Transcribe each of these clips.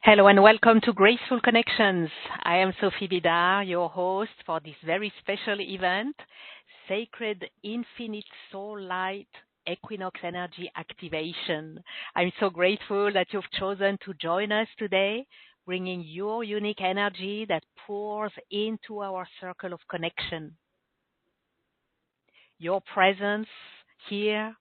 Hello and welcome to Graceful Connections. I am Sophie Bidard, your host for this very special event, Sacred Infinite Soul Light Equinox Energy Activation. I'm so grateful that you've chosen to join us today, bringing your unique energy that pours into our circle of connection. Your presence here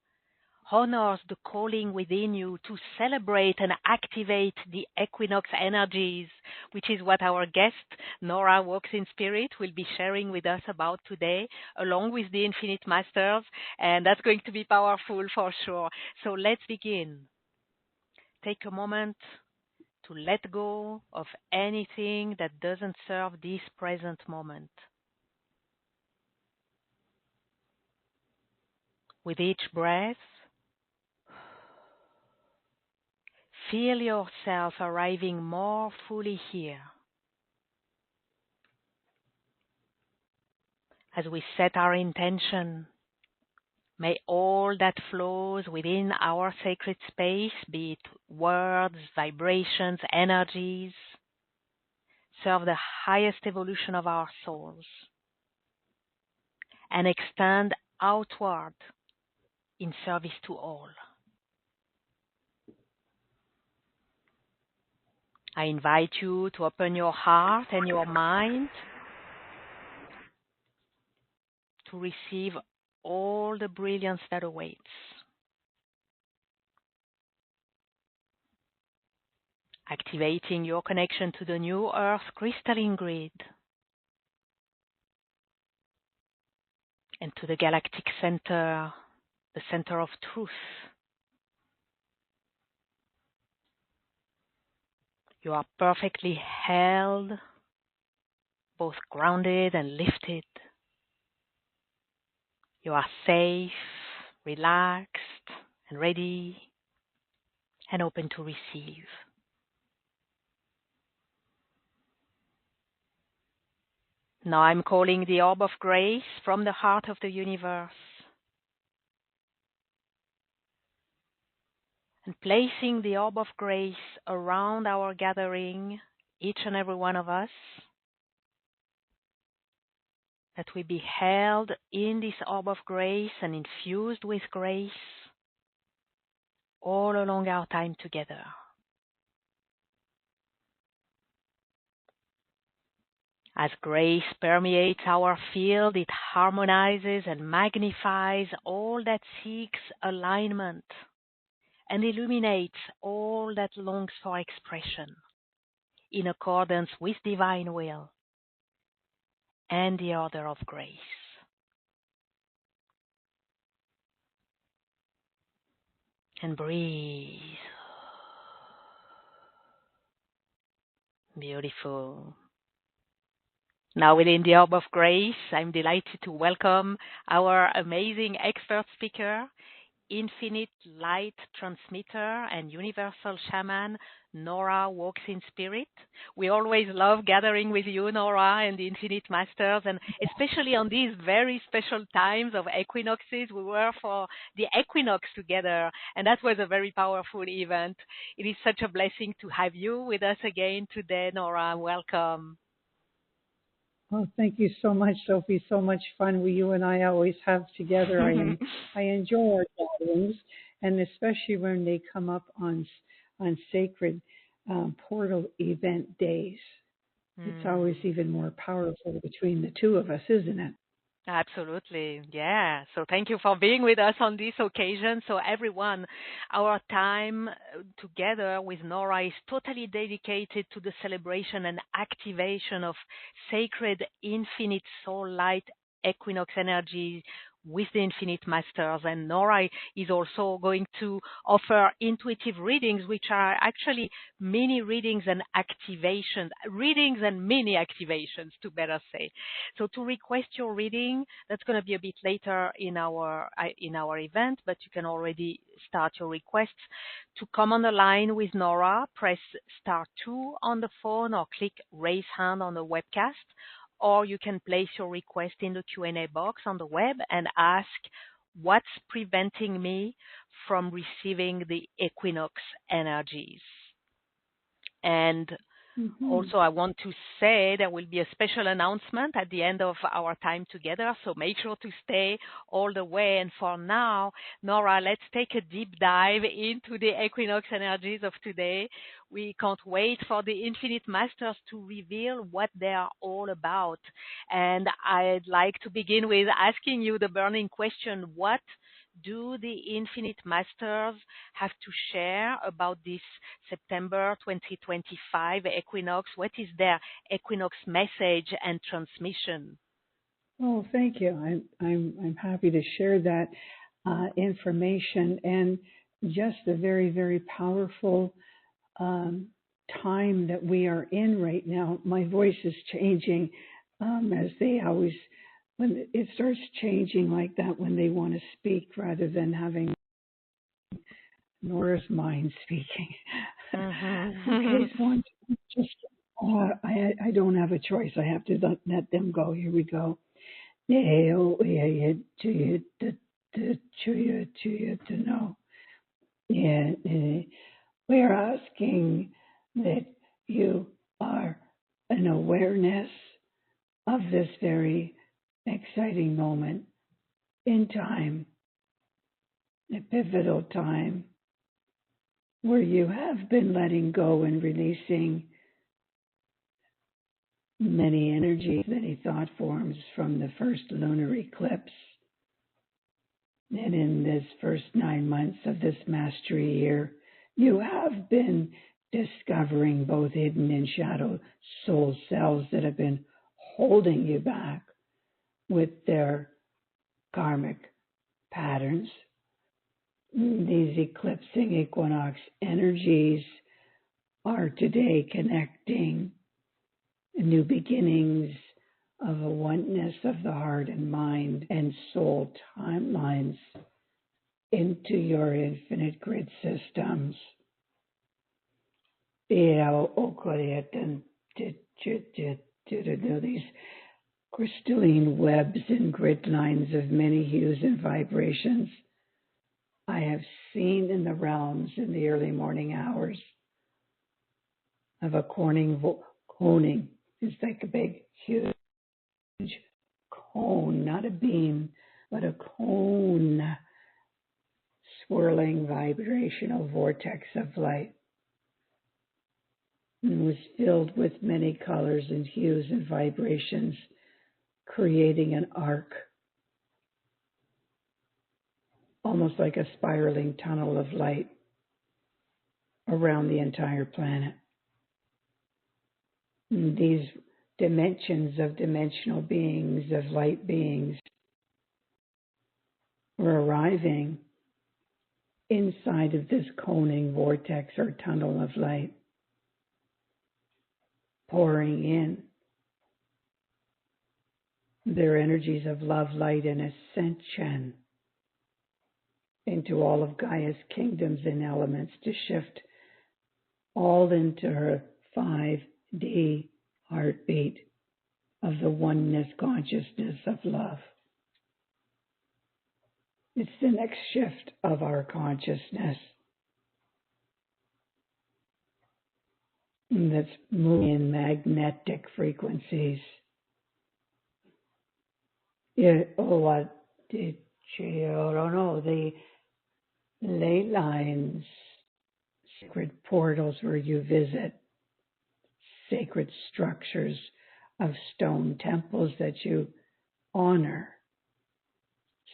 honors the calling within you to celebrate and activate the equinox energies, which is what our guest, Nora WalksInSpirit, will be sharing with us about today, along with the Infinite Masters, and that's going to be powerful for sure. So let's begin. Take a moment to let go of anything that doesn't serve this present moment. With each breath, feel yourself arriving more fully here. As we set our intention, may all that flows within our sacred space, be it words, vibrations, energies, serve the highest evolution of our souls and extend outward in service to all. I invite you to open your heart and your mind to receive all the brilliance that awaits. Activating your connection to the new Earth crystalline grid and to the galactic center, the center of truth. You are perfectly held, both grounded and lifted. You are safe, relaxed, and ready, and open to receive. Now I'm calling the orb of grace from the heart of the universe and placing the orb of grace around our gathering, each and every one of us, that we be held in this orb of grace and infused with grace all along our time together. As grace permeates our field, it harmonizes and magnifies all that seeks alignment and illuminates all that longs for expression in accordance with divine will and the order of grace. And breathe. Beautiful. Now within the orb of grace, I'm delighted to welcome our amazing expert speaker, Infinite Light Transmitter and Universal Shaman, Nora WalksInSpirit. We always love gathering with you, Nora, and the Infinite Masters, and especially on these very special times of equinoxes. We were for the equinox together, and that was a very powerful event. It is such a blessing to have you with us again today, Nora. Welcome. Oh, thank you so much, Sophie. So much fun you and I always have together. I enjoy our gatherings, and especially when they come up on sacred portal event days. It's always even more powerful between the two of us, isn't it? Absolutely. Yeah. So thank you for being with us on this occasion. So everyone, our time together with Nora is totally dedicated to the celebration and activation of sacred infinite soul light equinox energy with the Infinite Masters. And Nora is also going to offer intuitive readings, which are actually mini readings and activations, readings and mini activations, to better say. So to request your reading, that's going to be a bit later in our event, but you can already start your requests. To come on the line with Nora, press *2 on the phone or click raise hand on the webcast, or you can place your request in the Q&A box on the web and ask, what's preventing me from receiving the equinox energies? And Mm-hmm. also, I want to say there will be a special announcement at the end of our time together, so make sure to stay all the way. And for now, Nora, let's take a deep dive into the Equinox energies of today. We can't wait for the Infinite Masters to reveal what they are all about. And I'd like to begin with asking you the burning question: what do the Infinite Masters have to share about this September 2025 equinox? What is their equinox message and transmission? Oh, thank you. I'm happy to share that information and just the very, very powerful um, time that we are in right now. My voice is changing as they always, when it starts changing like that, when they want to speak rather than having Nora's mind speaking. Okay, so I'm just, I don't have a choice. I have to let them go. Here we go. To know. Yeah, we're asking that you are an awareness of this very exciting moment in time, a pivotal time where you have been letting go and releasing many energies, many thought forms from the first lunar eclipse. And in this first 9 months of this mastery year, you have been discovering both hidden and shadow soul selves that have been holding you back with their karmic patterns. These eclipsing equinox energies are today connecting new beginnings of a oneness of the heart and mind and soul timelines into your infinite grid systems. These crystalline webs and grid lines of many hues and vibrations I have seen in the realms in the early morning hours of a coning. It's like a big, huge cone, not a beam, but a cone, swirling vibrational vortex of light. And was filled with many colors and hues and vibrations, creating an arc, almost like a spiraling tunnel of light around the entire planet. And these dimensions of dimensional beings, of light beings, were arriving inside of this coning vortex or tunnel of light, pouring in their energies of love, light, and ascension into all of Gaia's kingdoms and elements to shift all into her 5D heartbeat of the oneness consciousness of love. It's the next shift of our consciousness that's moving in magnetic frequencies. The ley lines, sacred portals where you visit, sacred structures of stone temples that you honor,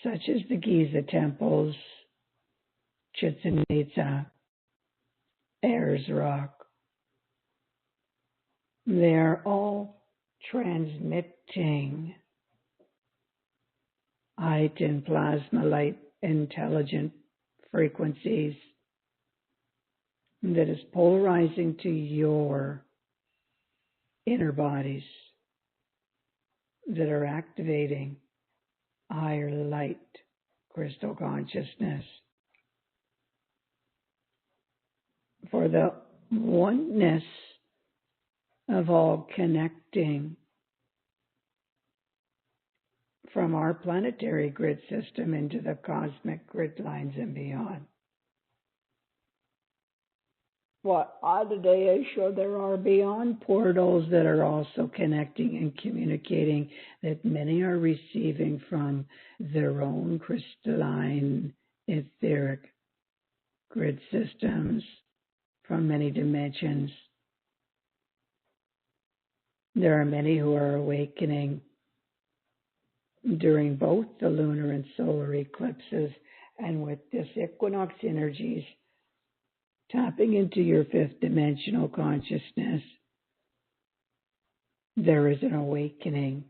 such as the Giza temples, Chichen Itza, Ayers Rock. They're all transmitting heightened plasma light intelligent frequencies that is polarizing to your inner bodies that are activating higher light crystal consciousness for the oneness of all connecting from our planetary grid system into the cosmic grid lines and beyond. what today is sure there are beyond portals that are also connecting and communicating, that many are receiving from their own crystalline etheric grid systems from many dimensions. There are many who are awakening during both the lunar and solar eclipses, and with this Equinox Energies tapping into your fifth dimensional consciousness, there is an awakening.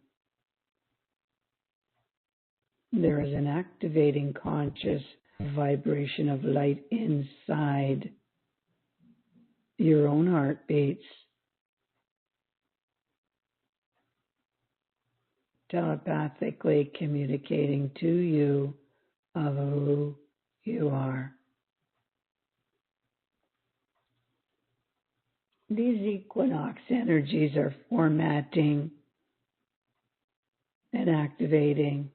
There is an activating conscious vibration of light inside your own heartbeats, telepathically communicating to you of who you are. These equinox energies are formatting and activating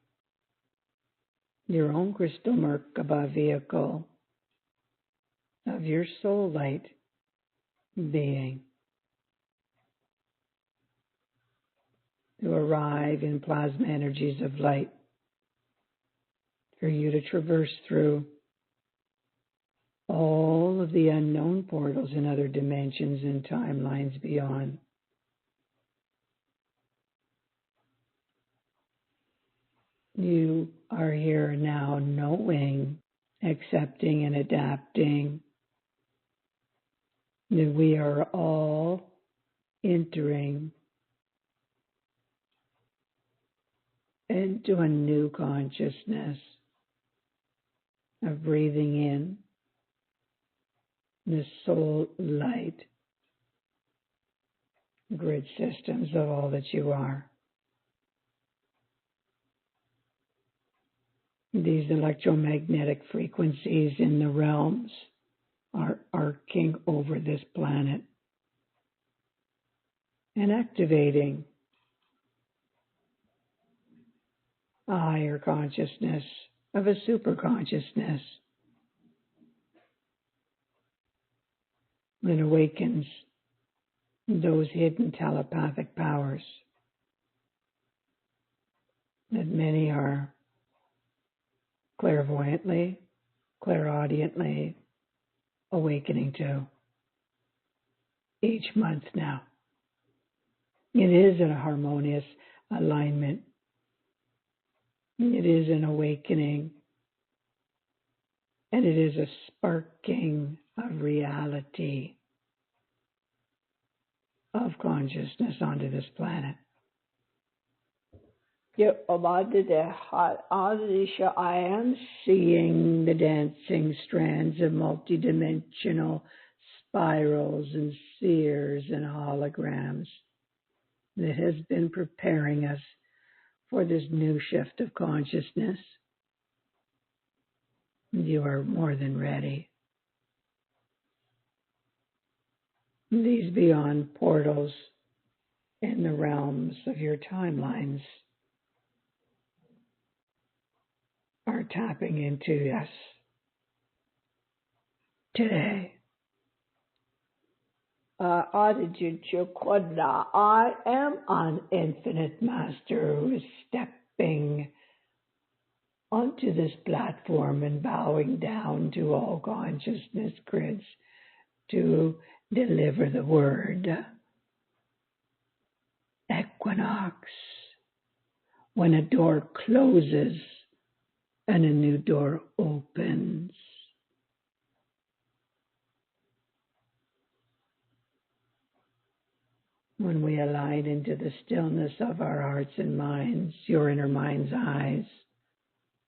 your own crystal Merkaba vehicle of your soul light being to arrive in plasma energies of light for you to traverse through all of the unknown portals in other dimensions and timelines beyond. You are here now knowing, accepting, and adapting that we are all entering into a new consciousness of breathing in the soul light grid systems of all that you are. These electromagnetic frequencies in the realms are arcing over this planet and activating a higher consciousness of a super consciousness that awakens those hidden telepathic powers that many are clairvoyantly, clairaudiently awakening to each month now. It is a harmonious alignment. It is an awakening, and it is a sparking of reality, of consciousness onto this planet. I am seeing the dancing strands of multidimensional spirals and spheres and holograms that has been preparing us for this new shift of consciousness. You are more than ready. These beyond portals in the realms of your timelines are tapping into us today. I am an infinite master who is stepping onto this platform and bowing down to all consciousness grids to deliver the word. Equinox. When a door closes and a new door opens. When we align into the stillness of our hearts and minds, your inner mind's eyes,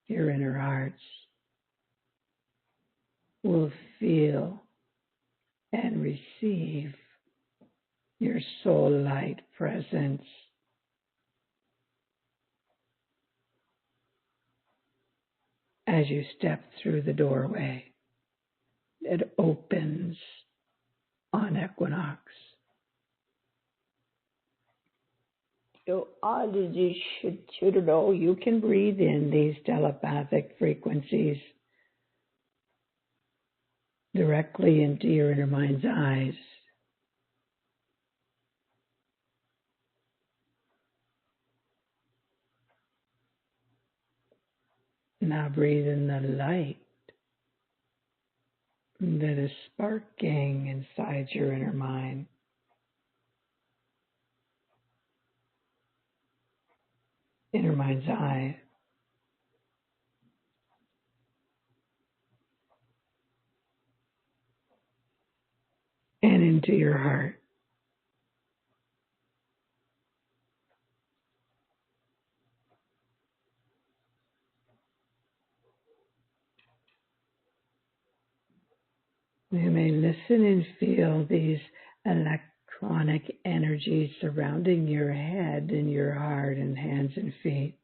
your inner hearts will feel and receive your soul light presence. As you step through the doorway, it opens on Equinox. You should know you can breathe in these telepathic frequencies directly into your inner mind's eyes. Now breathe in the light that is sparking inside your inner mind. Inner mind's eye. And into your heart. You may listen and feel these electronic energies surrounding your head and your heart and hands and feet.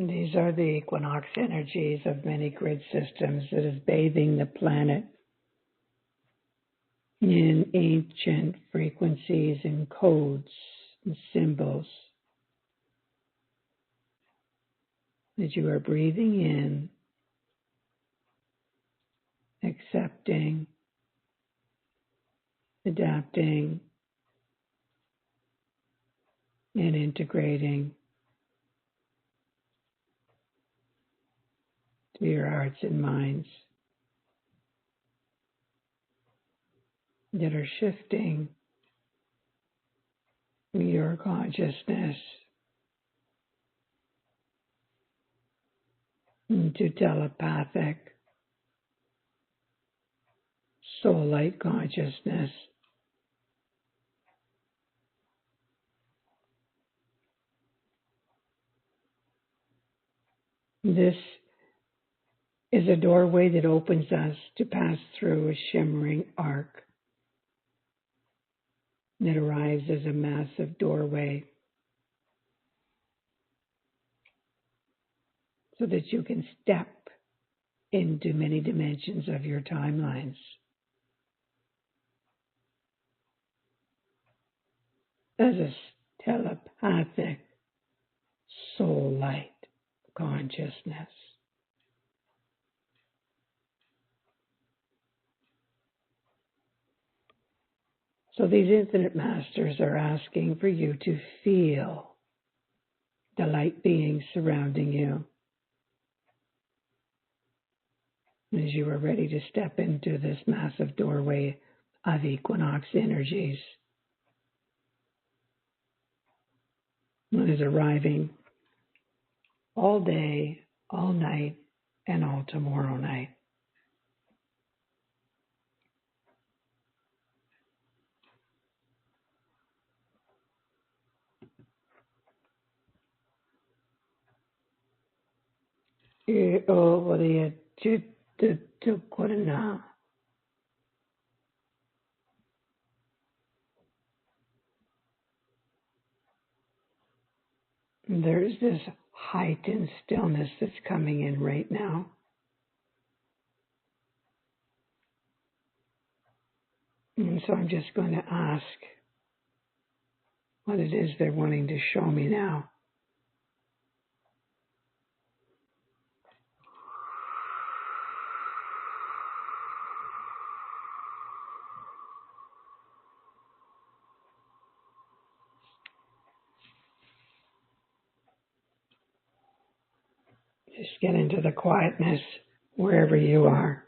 These are the equinox energies of many grid systems that is bathing the planet in ancient frequencies and codes and symbols that you are breathing in, accepting, adapting, and integrating to your hearts and minds that are shifting your consciousness into telepathic soul light consciousness. This is a doorway that opens us to pass through a shimmering arc that arrives as a massive doorway so that you can step into many dimensions of your timelines. As a telepathic soul light consciousness. So these infinite masters are asking for you to feel the light beings surrounding you as you are ready to step into this massive doorway of equinox energies. It is arriving all day, all night, and all tomorrow night. There's this heightened stillness that's coming in right now. And so I'm just going to ask what it is they're wanting to show me now. Just get into the quietness wherever you are.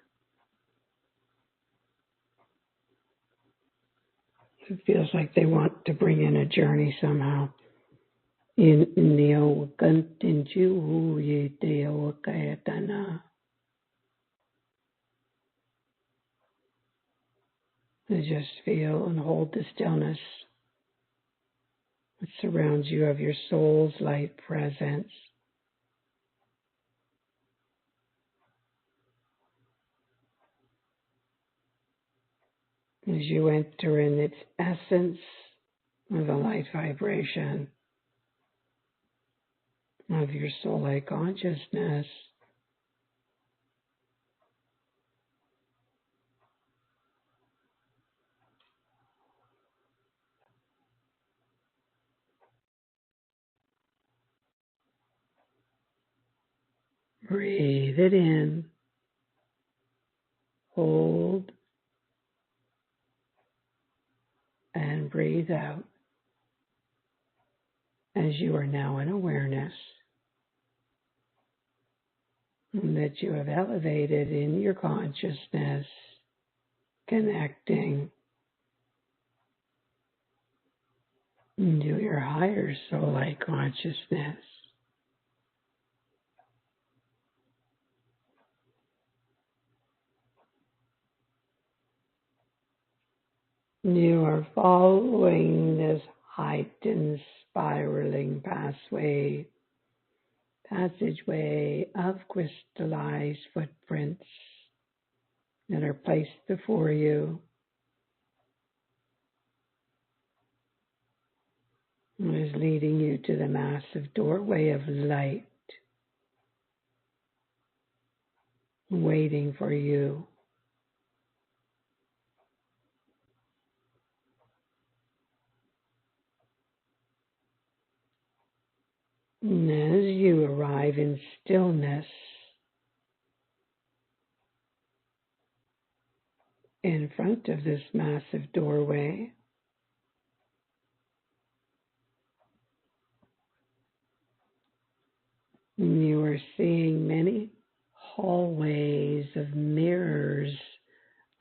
It feels like they want to bring in a journey somehow. I just feel and hold the stillness that surrounds you of your soul's light presence. As you enter in its essence of the light vibration of your soul light consciousness, Breathe it in, hold, and breathe out as you are now in awareness that you have elevated in your consciousness, connecting to your higher soul-like consciousness. You are following this heightened spiraling passageway of crystallized footprints that are placed before you. It is leading you to the massive doorway of light, waiting for you. And as you arrive in stillness in front of this massive doorway, you are seeing many hallways of mirrors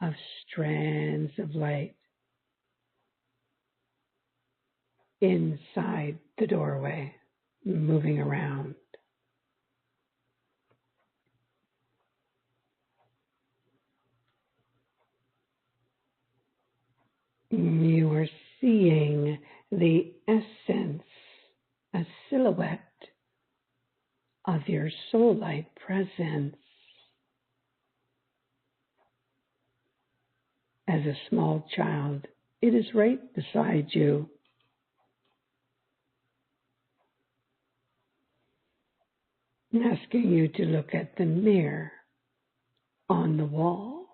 of strands of light inside the doorway, moving around. You are seeing the essence, a silhouette of your soul light presence as a small child. It is right beside you. Asking you to look at the mirror on the wall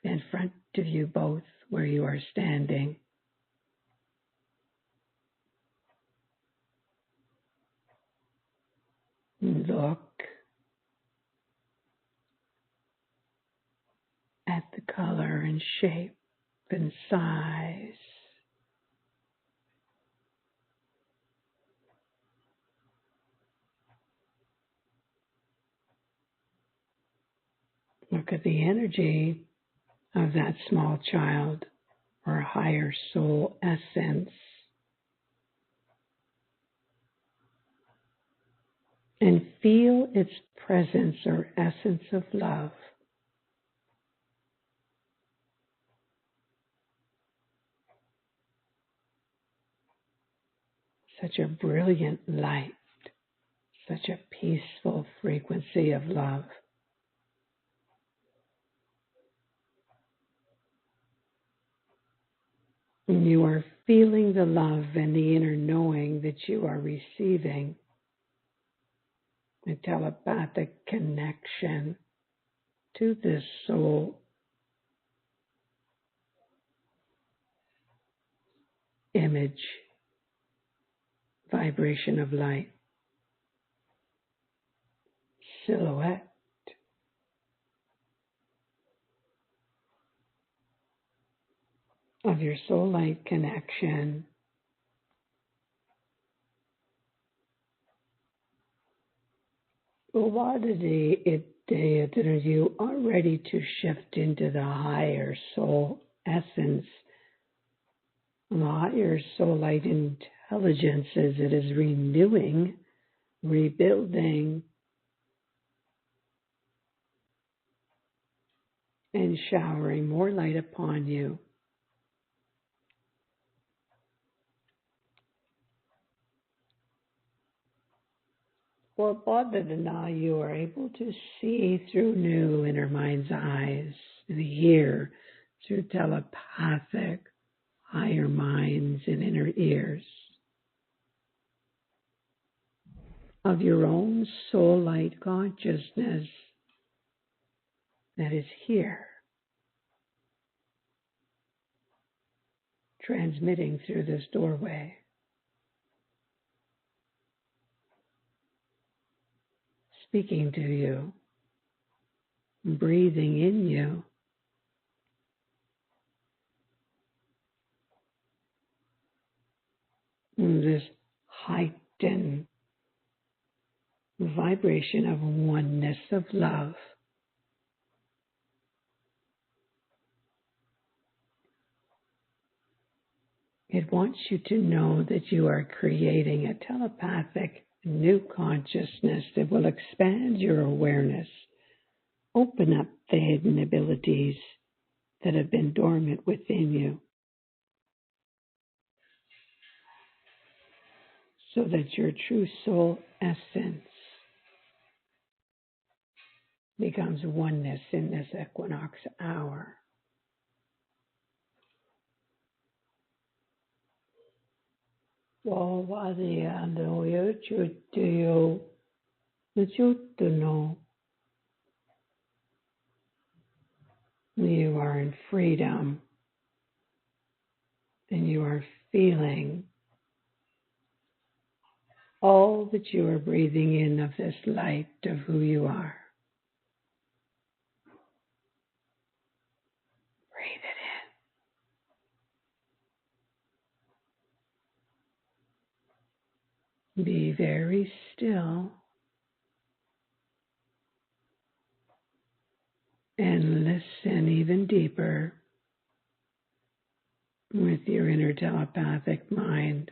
in front of you both where you are standing. Look at the color and shape and size. Look at the energy of that small child or higher soul essence. And feel its presence or essence of love. Such a brilliant light, such a peaceful frequency of love. And you are feeling the love and the inner knowing that you are receiving. A telepathic connection to this soul image, vibration of light, silhouette of your soul light connection. What are you are ready to shift into the higher soul essence, the higher soul light intelligence as it is renewing, rebuilding, and showering more light upon you. For Bodhidharma, you are able to see through new inner mind's eyes, and hear through telepathic higher minds and inner ears of your own soul light consciousness that is here, transmitting through this doorway. speaking to you, breathing in you. This heightened vibration of oneness, of love. It wants you to know that you are creating a telepathic new consciousness that will expand your awareness, open up the hidden abilities that have been dormant within you, so that your true soul essence becomes oneness in this equinox hour. You are in freedom, and you are feeling all that you are breathing in of this light of who you are. Breathe it in. Be very still and listen even deeper with your inner telepathic mind.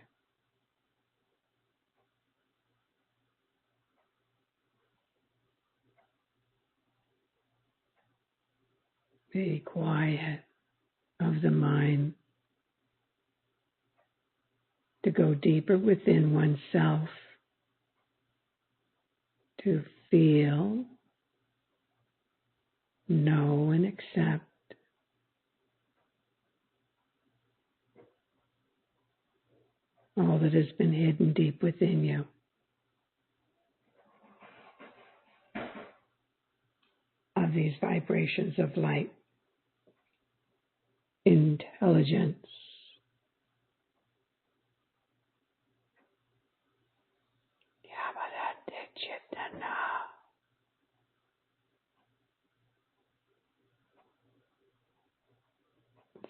Be quiet of the mind to go deeper within oneself, to feel, know, and accept all that has been hidden deep within you. Of these vibrations of light, intelligence,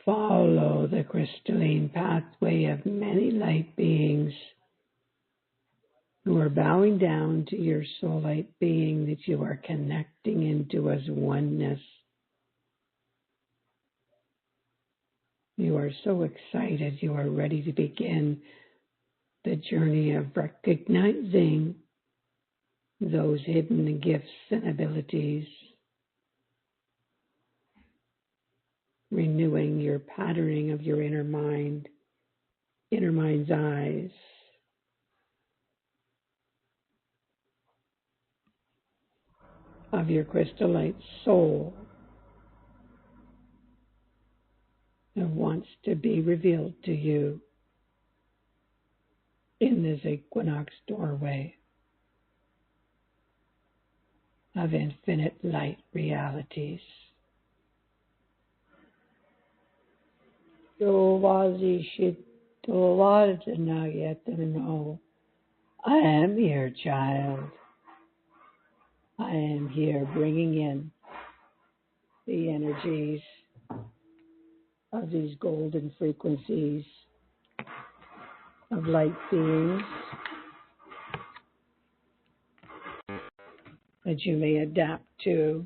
follow the crystalline pathway of many light beings who are bowing down to your soul light being that you are connecting into as oneness. You are so excited. You are ready to begin the journey of recognizing those hidden gifts and abilities, renewing your patterning of your inner mind's eyes, of your crystallite soul that wants to be revealed to you in this equinox doorway of infinite light realities. I am here, child. I am here bringing in the energies of these golden frequencies of light beings that you may adapt to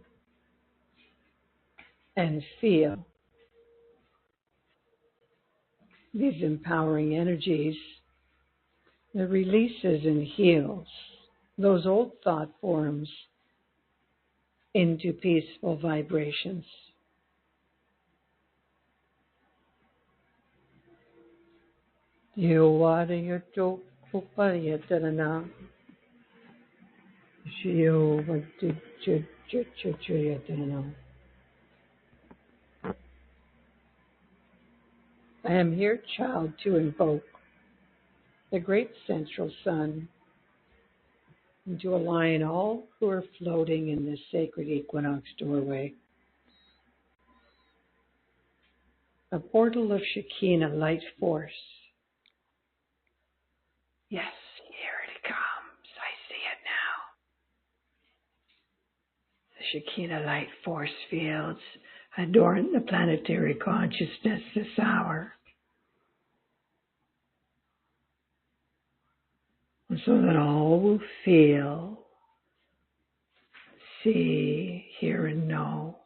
and feel. These empowering energies that releases and heals those old thought forms into peaceful vibrations. I am here, child, to invoke the great central sun and to align all who are floating in this sacred equinox doorway. A portal of Shekinah light force. Yes, here it comes. I see it now. The Shekinah light force fields adorn the planetary consciousness this hour, so that all will feel, see, hear, and know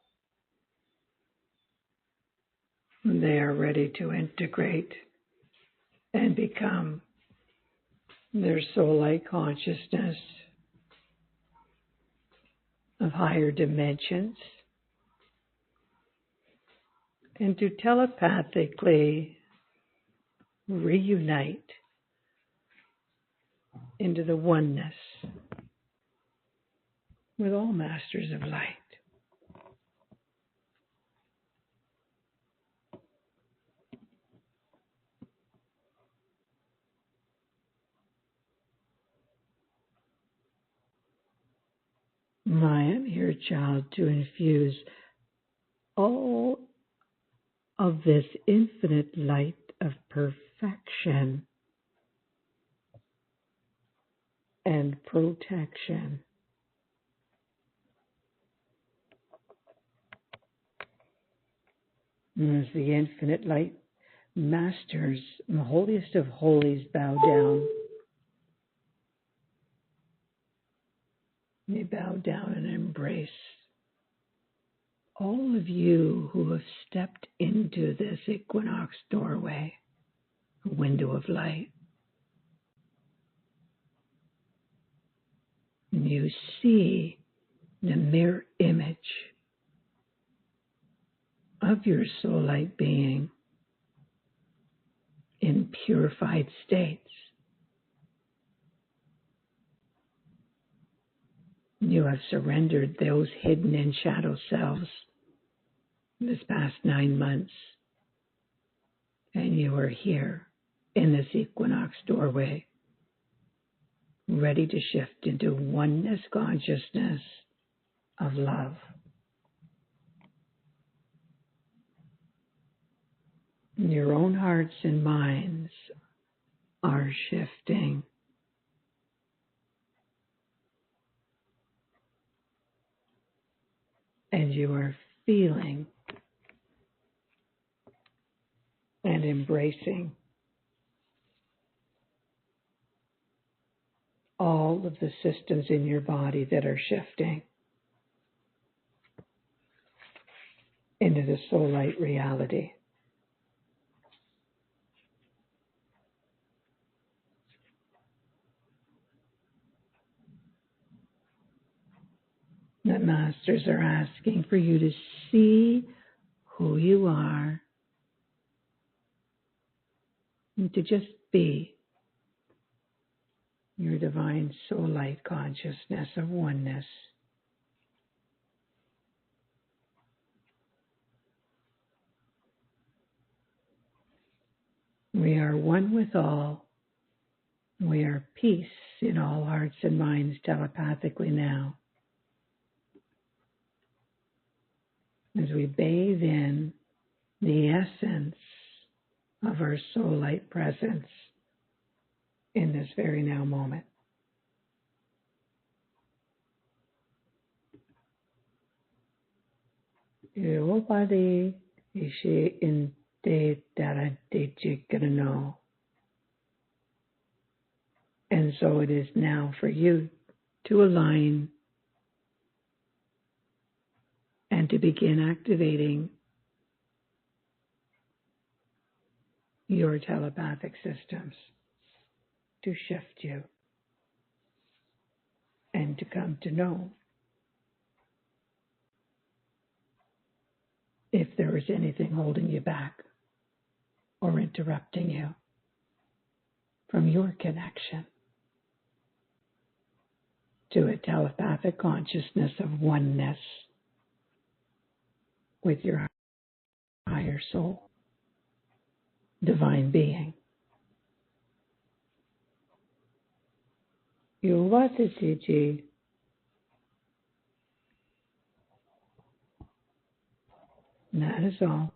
they are ready to integrate and become their soul-like consciousness of higher dimensions, and to telepathically reunite into the oneness with all masters of light. I am here, child, to infuse all of this infinite light of perfection and protection. As the infinite light masters, the holiest of holies, bow down. They bow down and embrace all of you who have stepped into this equinox doorway, a window of light. And you see the mirror image of your soul light being in purified states. You have surrendered those hidden and shadow selves this past 9 months, and you are here in this equinox doorway, ready to shift into oneness consciousness of love. Your own hearts and minds are shifting. And you are feeling and embracing all of the systems in your body that are shifting into the soul light reality. The masters are asking for you to see who you are and to just be your divine soul light consciousness of oneness. We are one with all. We are peace in all hearts and minds telepathically now. As we bathe in the essence of our soul light presence in this very now moment. Yopadi ishi inte daradijikano. And so it is now for you to align and to begin activating your telepathic systems to shift you and to come to know if there is anything holding you back or interrupting you from your connection to a telepathic consciousness of oneness with your higher soul, divine being. Yuvatitiji. That is all.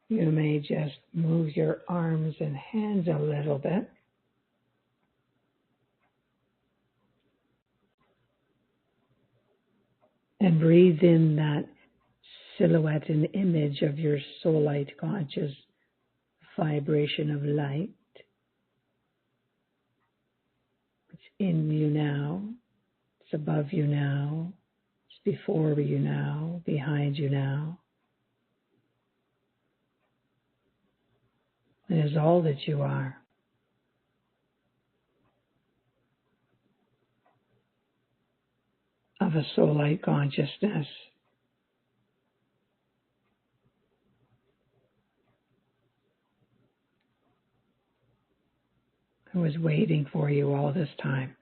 You may just move your arms and hands a little bit And breathe in that silhouette and image of your soulite conscious vibration of light. It's in you now. It's above you now. It's before you now. Behind you now. It is all that you are. Of a soulite consciousness. Who was waiting for you all this time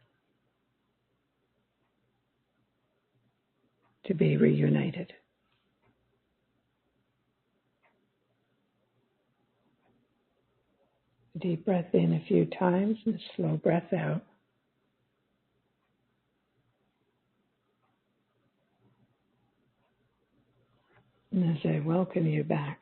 to be reunited. Deep breath in a few times and slow breath out. And as I welcome you back,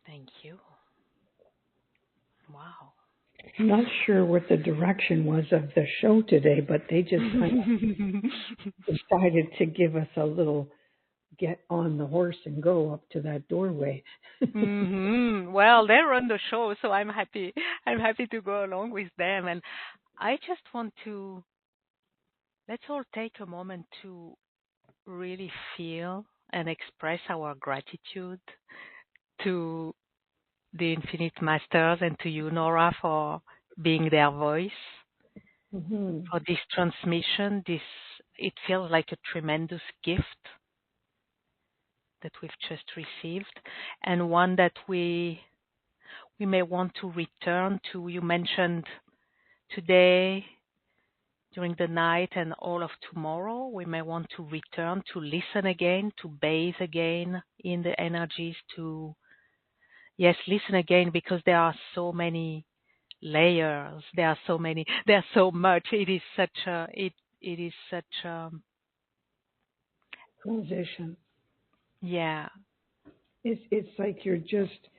Thank you. Wow. I'm not sure what the direction was of the show today, but they just kind of decided to give us a little get on the horse and go up to that doorway. Well, they run the show, so I'm happy. I'm happy to go along with them. And I just want to, let's all take a moment to really feel and express our gratitude to the Infinite Masters and to you, Nora, for being their voice, for this transmission. It feels like a tremendous gift that we've just received, and one that we may want to return to. You mentioned today, during the night and all of tomorrow, we may want to return to listen again, to bathe again in the energies, to, yes, listen again, because there are so many layers, there's so much. It is such a Transition. yeah. It's like you're just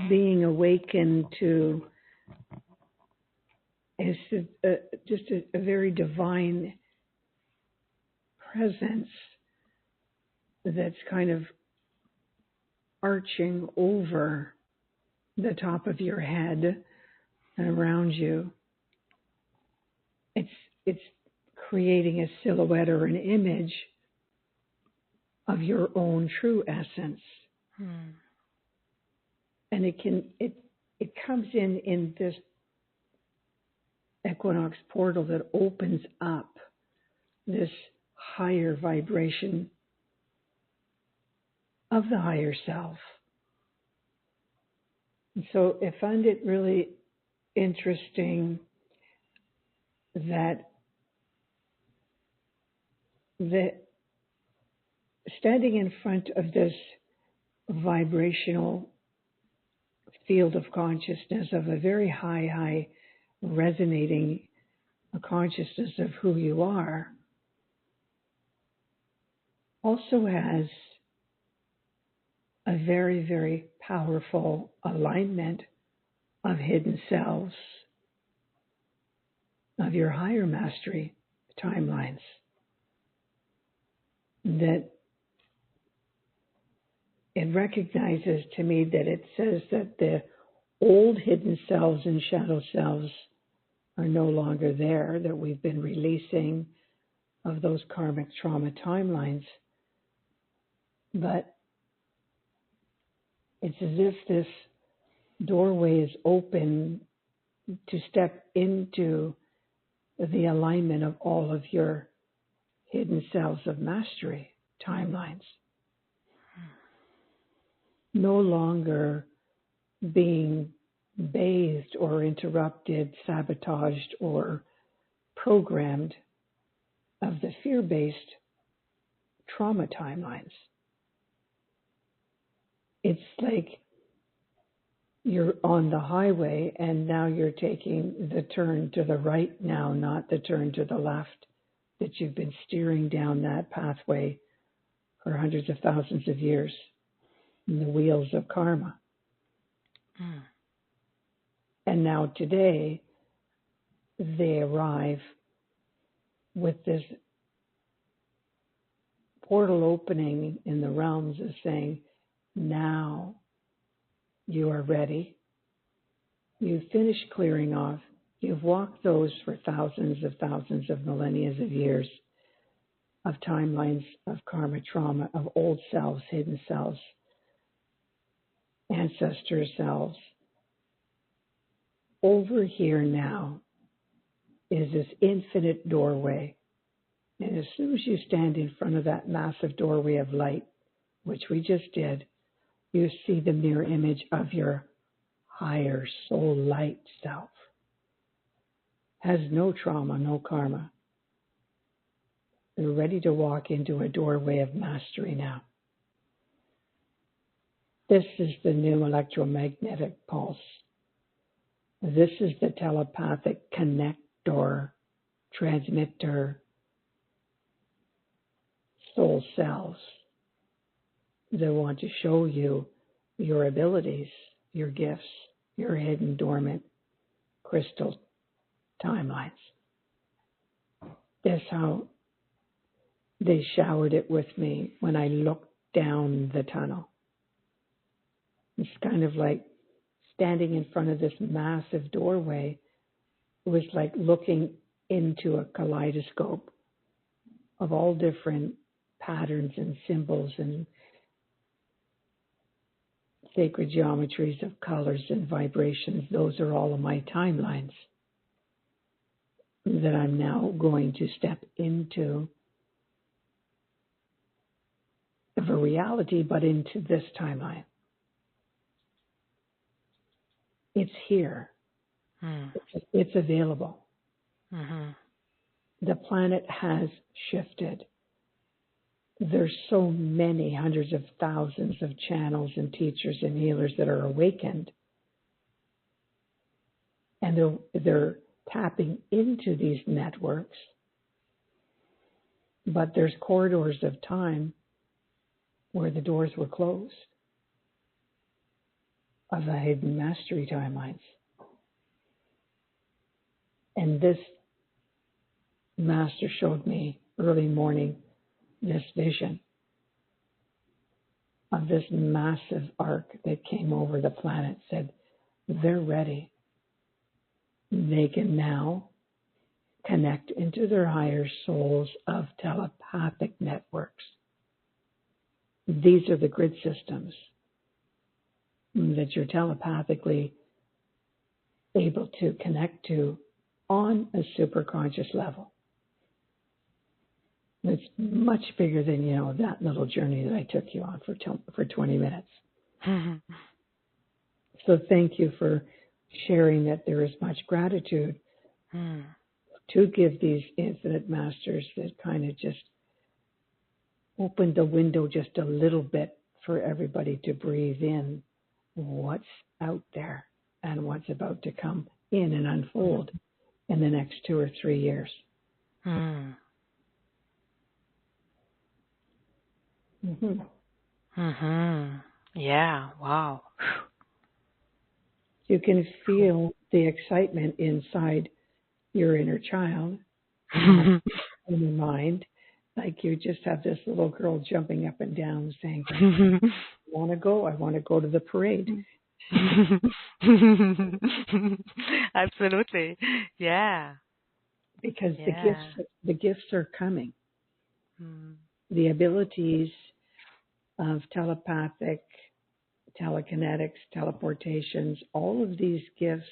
being awakened to just a very divine presence that's kind of arching over the top of your head and around you. It's creating a silhouette or an image of your own true essence. And it comes in this Equinox portal that opens up this higher vibration of the higher self. And so I found it really interesting that standing in front of this vibrational field of consciousness, of a very high resonating consciousness of who you are, also has a very, very powerful alignment of hidden selves, of your higher mastery timelines. That it recognizes to me that it says that the old hidden selves and shadow selves are no longer there, that we've been releasing of those karmic trauma timelines. But it's as if this doorway is open to step into the alignment of all of your hidden selves of mastery timelines. No longer being bathed or interrupted, sabotaged, or programmed of the fear-based trauma timelines. It's like you're on the highway and now you're taking the turn to the right now, not the turn to the left, that you've been steering down that pathway for hundreds of thousands of years in the wheels of karma. Mm. And now today, they arrive with this portal opening in the realms of saying, now you are ready. You've finished clearing off. You've walked those for thousands of millennia of years of timelines of karma, trauma, of old selves, hidden selves, ancestor selves. Over here now is this infinite doorway. And as soon as you stand in front of that massive doorway of light, which we just did, you see the mirror image of your higher soul light self. Has no trauma, no karma. They're ready to walk into a doorway of mastery now. This is the new electromagnetic pulse. This is the telepathic connector, transmitter, soul cells. They want to show you your abilities, your gifts, your hidden, dormant, crystal timelines. That's how they showered it with me when I looked down the tunnel. It's kind of like standing in front of this massive doorway. It was like looking into a kaleidoscope of all different patterns and symbols and sacred geometries of colors and vibrations. Those are all of my timelines that I'm now going to step into of a reality, but into this timeline. It's here. It's available. Mm-hmm. The planet has shifted. There's so many hundreds of thousands of channels and teachers and healers that are awakened. And they're tapping into these networks. But there's corridors of time where the doors were closed of the hidden mastery timelines. And this master showed me early morning this vision of this massive arc that came over the planet, said they're ready. They can now connect into their higher souls of telepathic networks. These are the grid systems that you're telepathically able to connect to on a superconscious level. It's much bigger than, that little journey that I took you on for 20 minutes. Mm-hmm. So thank you for sharing that. There is much gratitude to give these infinite masters that kind of just opened the window just a little bit for everybody to breathe in what's out there and what's about to come in and unfold in the next 2 or 3 years. Mm. Mm-hmm. Mm-hmm. Yeah. Wow. You can feel the excitement inside your inner child in your mind. Like you just have this little girl jumping up and down saying, I want to go. I want to go to the parade. Absolutely. Yeah. Because the gifts are coming. The abilities of telepathic, telekinetics, teleportations, all of these gifts,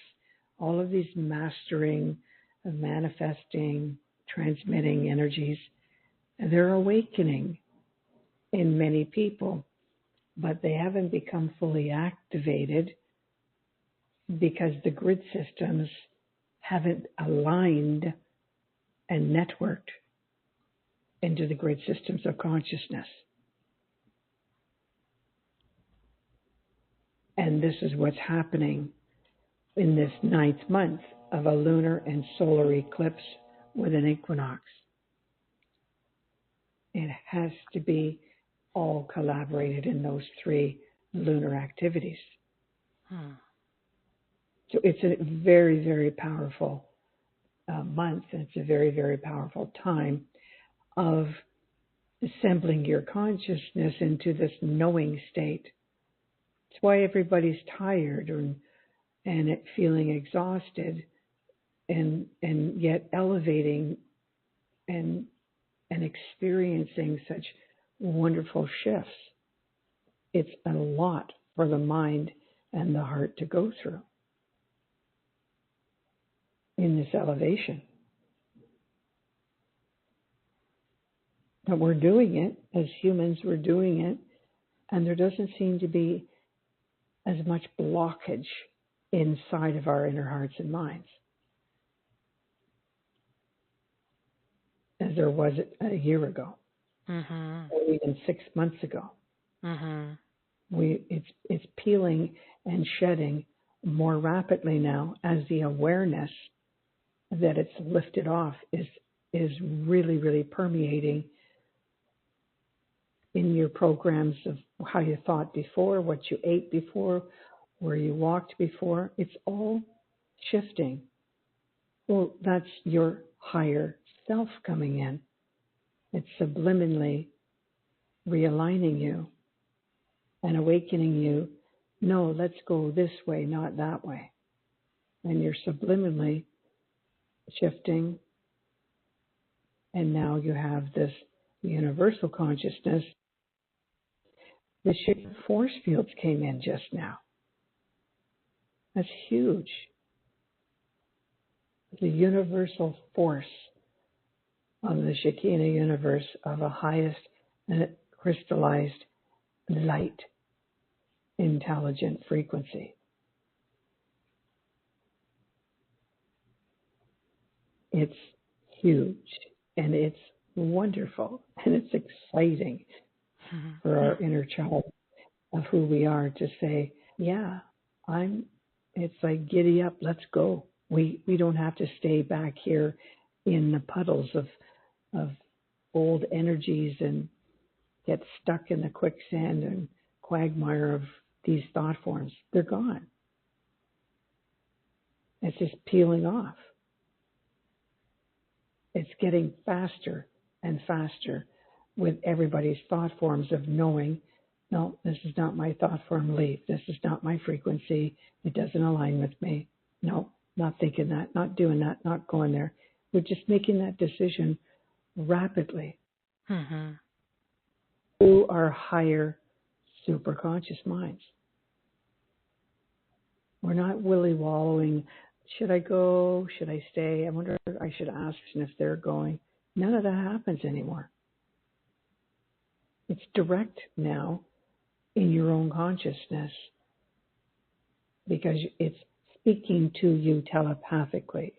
all of these mastering, manifesting, transmitting energies, they're awakening in many people, but they haven't become fully activated because the grid systems haven't aligned and networked into the grid systems of consciousness. And this is what's happening in this 9th month of a lunar and solar eclipse with an equinox. It has to be all collaborated in those 3 lunar activities. So it's a very, very powerful month, and it's a very, very powerful time of assembling your consciousness into this knowing state. It's why everybody's tired and feeling exhausted, and yet elevating and experiencing such wonderful shifts. It's a lot for the mind and the heart to go through in this elevation. But we're doing it as humans, we're doing it, and there doesn't seem to be as much blockage inside of our inner hearts and minds as there was a year ago, or even 6 months ago. It's peeling and shedding more rapidly now, as the awareness that it's lifted off is really, really permeating in your programs of how you thought before, what you ate before, where you walked before. It's all shifting. Well, that's your higher self coming in. It's subliminally realigning you and awakening you. No, let's go this way, not that way. And you're subliminally shifting. And now you have this universal consciousness. The force fields came in just now. That's huge. The universal force of the Shekinah universe of a highest crystallized light intelligent frequency. It's huge, and it's wonderful, and it's exciting for our inner child of who we are to say, yeah, it's like, giddy up, let's go. We don't have to stay back here in the puddles of old energies and get stuck in the quicksand and quagmire of these thought forms. They're gone. It's just peeling off. It's getting faster and faster with everybody's thought forms of knowing, no, this is not my thought form, leave. This is not my frequency. It doesn't align with me. No, not thinking that, not doing that, not going there. We're just making that decision rapidly through our higher superconscious minds. We're not willy-wallowing. Should I go? Should I stay? I wonder if I should ask if they're going. None of that happens anymore. It's direct now in your own consciousness because it's speaking to you telepathically.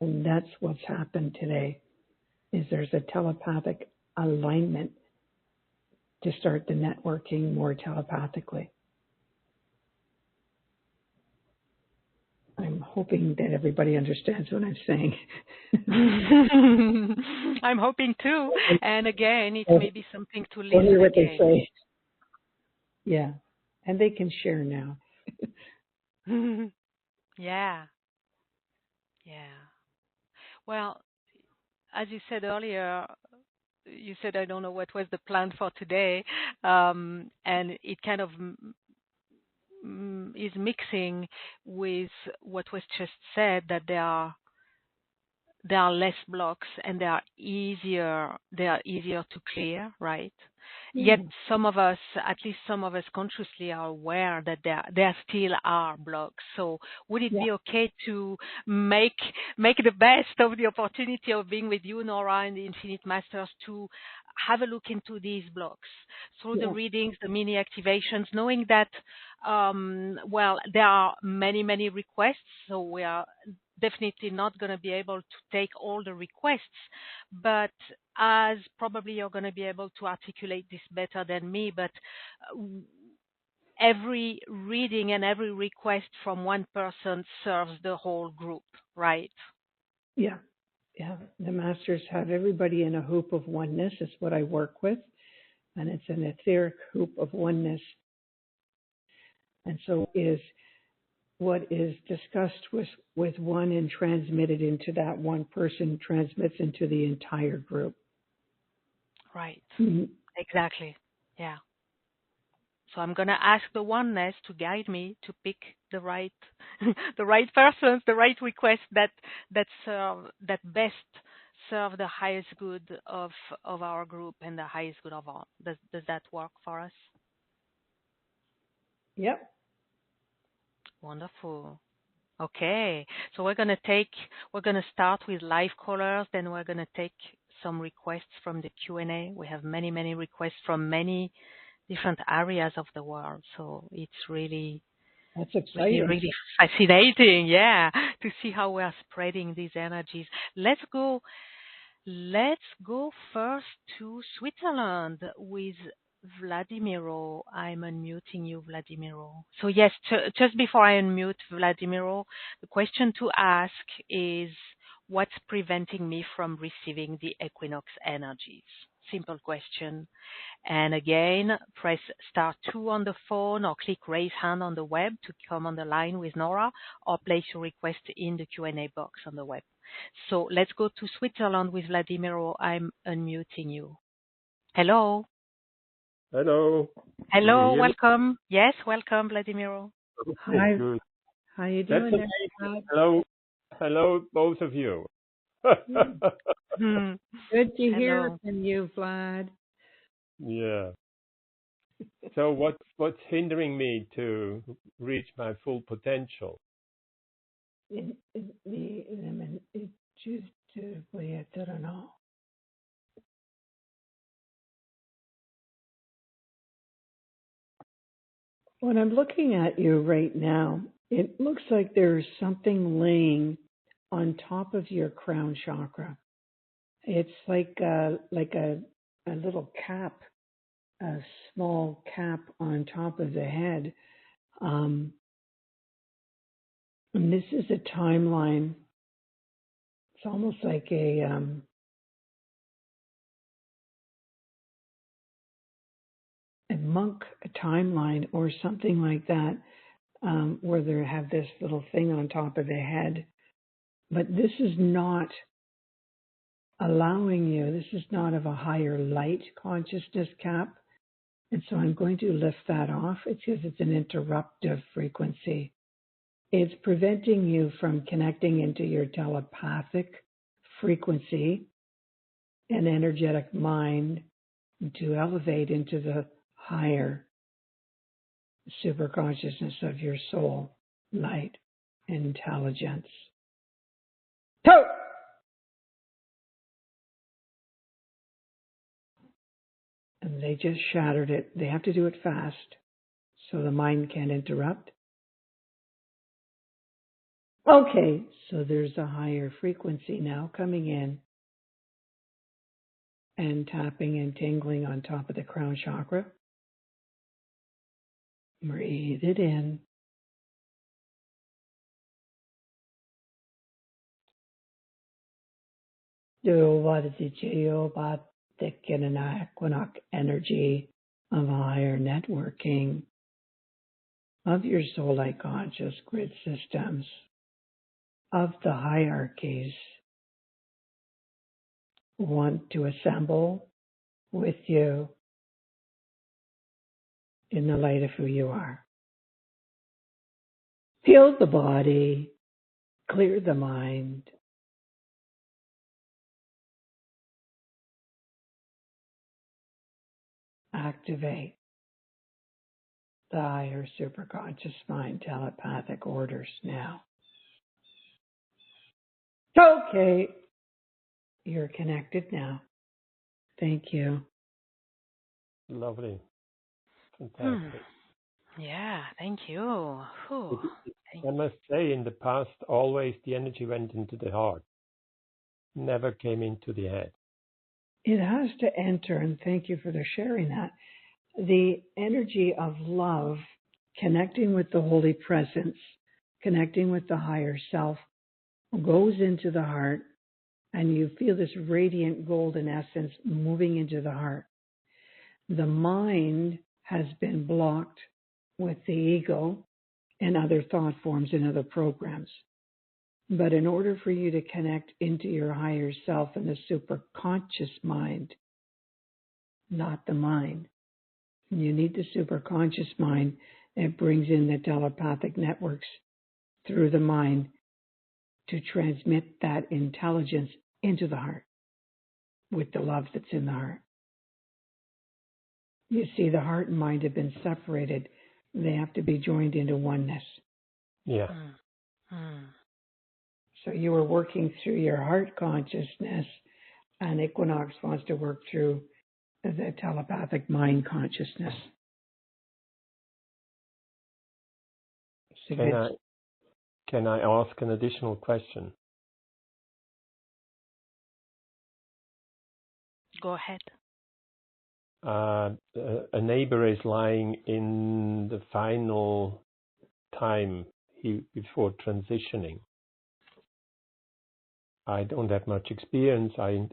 And that's what's happened today, is there's a telepathic alignment to start the networking more telepathically. I'm hoping that everybody understands what I'm saying. I'm hoping too. And again, it may be something to listen hear what again. they say. Yeah. And they can share now. Yeah. Yeah. Well, as you said earlier, you said, I don't know what was the plan for today. And it kind of is mixing with what was just said, that there are less blocks and they are easier to clear, right? Yet some of us, at least some of us consciously, are aware that there still are blocks. So would it be okay to make the best of the opportunity of being with you, Nora, and the Infinite Masters, to have a look into these blocks through the readings, the mini activations, knowing that, there are many, many requests, so we are definitely not going to be able to take all the requests, but as probably you're going to be able to articulate this better than me, but every reading and every request from one person serves the whole group, right? Yeah. Yeah. The masters have everybody in a hoop of oneness, is what I work with. And it's an etheric hoop of oneness. And so is what is discussed with one and transmitted into that one person transmits into the entire group. Right. Mm-hmm. Exactly. Yeah. So I'm gonna ask the oneness to guide me to pick the right the right persons, the right requests that best serve the highest good of our group and the highest good of all. Does that work for us? Yep. Wonderful. Okay. So we're gonna start with live callers, then we're gonna take some requests from the Q&A. We have many requests from many different areas of the world. So it's That's exciting. really fascinating, yeah, to see how we are spreading these energies. Let's go first to Switzerland with Vladimiro. I'm unmuting you, Vladimiro. So yes, just before I unmute Vladimiro, the question to ask is, what's preventing me from receiving the Equinox energies? Simple question. And again, press *2 on the phone or click raise hand on the web to come on the line with Nora, or place your request in the Q&A box on the web. So let's go to Switzerland with Vladimiro. I'm unmuting you. Hello. Hello. Hello, welcome. Yes, welcome, Vladimiro. Hi. Good. How you That's doing amazing. there? Hello, both of you. Good to hear Hello. from you, Vlad. Yeah. So what's hindering me to reach my full potential? When I'm looking at you right now, it looks like there's something laying on top of your crown chakra. It's like a little cap, a small cap on top of the head. And this is a timeline. It's almost like a monk timeline or something like that, where they have this little thing on top of their head. But this is not allowing you, this is not of a higher light consciousness cap. And so I'm going to lift that off. It's because it's an interruptive frequency. It's preventing you from connecting into your telepathic frequency and energetic mind to elevate into the higher superconsciousness of your soul, light, and intelligence. Toe! And they just shattered it. They have to do it fast so the mind can't interrupt. Okay, so there's a higher frequency now coming in and tapping and tingling on top of the crown chakra. Breathe it in. Do what is it about the Equinox energy of higher networking of your soul light conscious grid systems, of the hierarchies, want to assemble with you in the light of who you are. Heal the body, clear the mind, activate the higher superconscious mind telepathic orders now. Okay, you're connected now. Thank you. Lovely. Fantastic. Yeah, thank you. I must say, in the past, always the energy went into the heart, never came into the head. It has to enter, and thank you for sharing that. The energy of love connecting with the Holy Presence, connecting with the higher self, goes into the heart, and you feel this radiant golden essence moving into the heart. The mind has been blocked with the ego and other thought forms and other programs. But in order for you to connect into your higher self and the superconscious mind, not the mind, you need the superconscious mind that brings in the telepathic networks through the mind to transmit that intelligence into the heart with the love that's in the heart. You see, the heart and mind have been separated. They have to be joined into oneness. Yeah. So you were working through your heart consciousness, and Equinox wants to work through the telepathic mind consciousness. Can I ask an additional question? Go ahead. A neighbor is lying in the final time before transitioning. I don't have much experience. I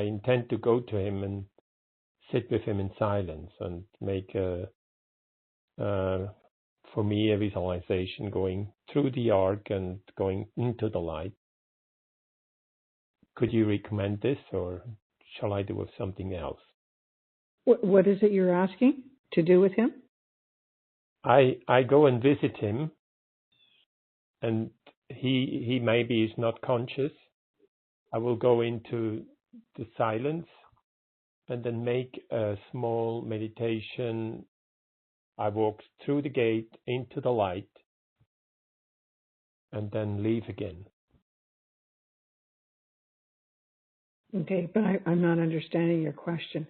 intend to go to him and sit with him in silence and make for me a visualization going through the arc and going into the light. Could you recommend this, or shall I do with something else? What is it you're asking to do with him? I go and visit him, and he maybe is not conscious. I will go into the silence and then make a small meditation. I walk through the gate into the light and then leave again. Okay, but I'm not understanding your question.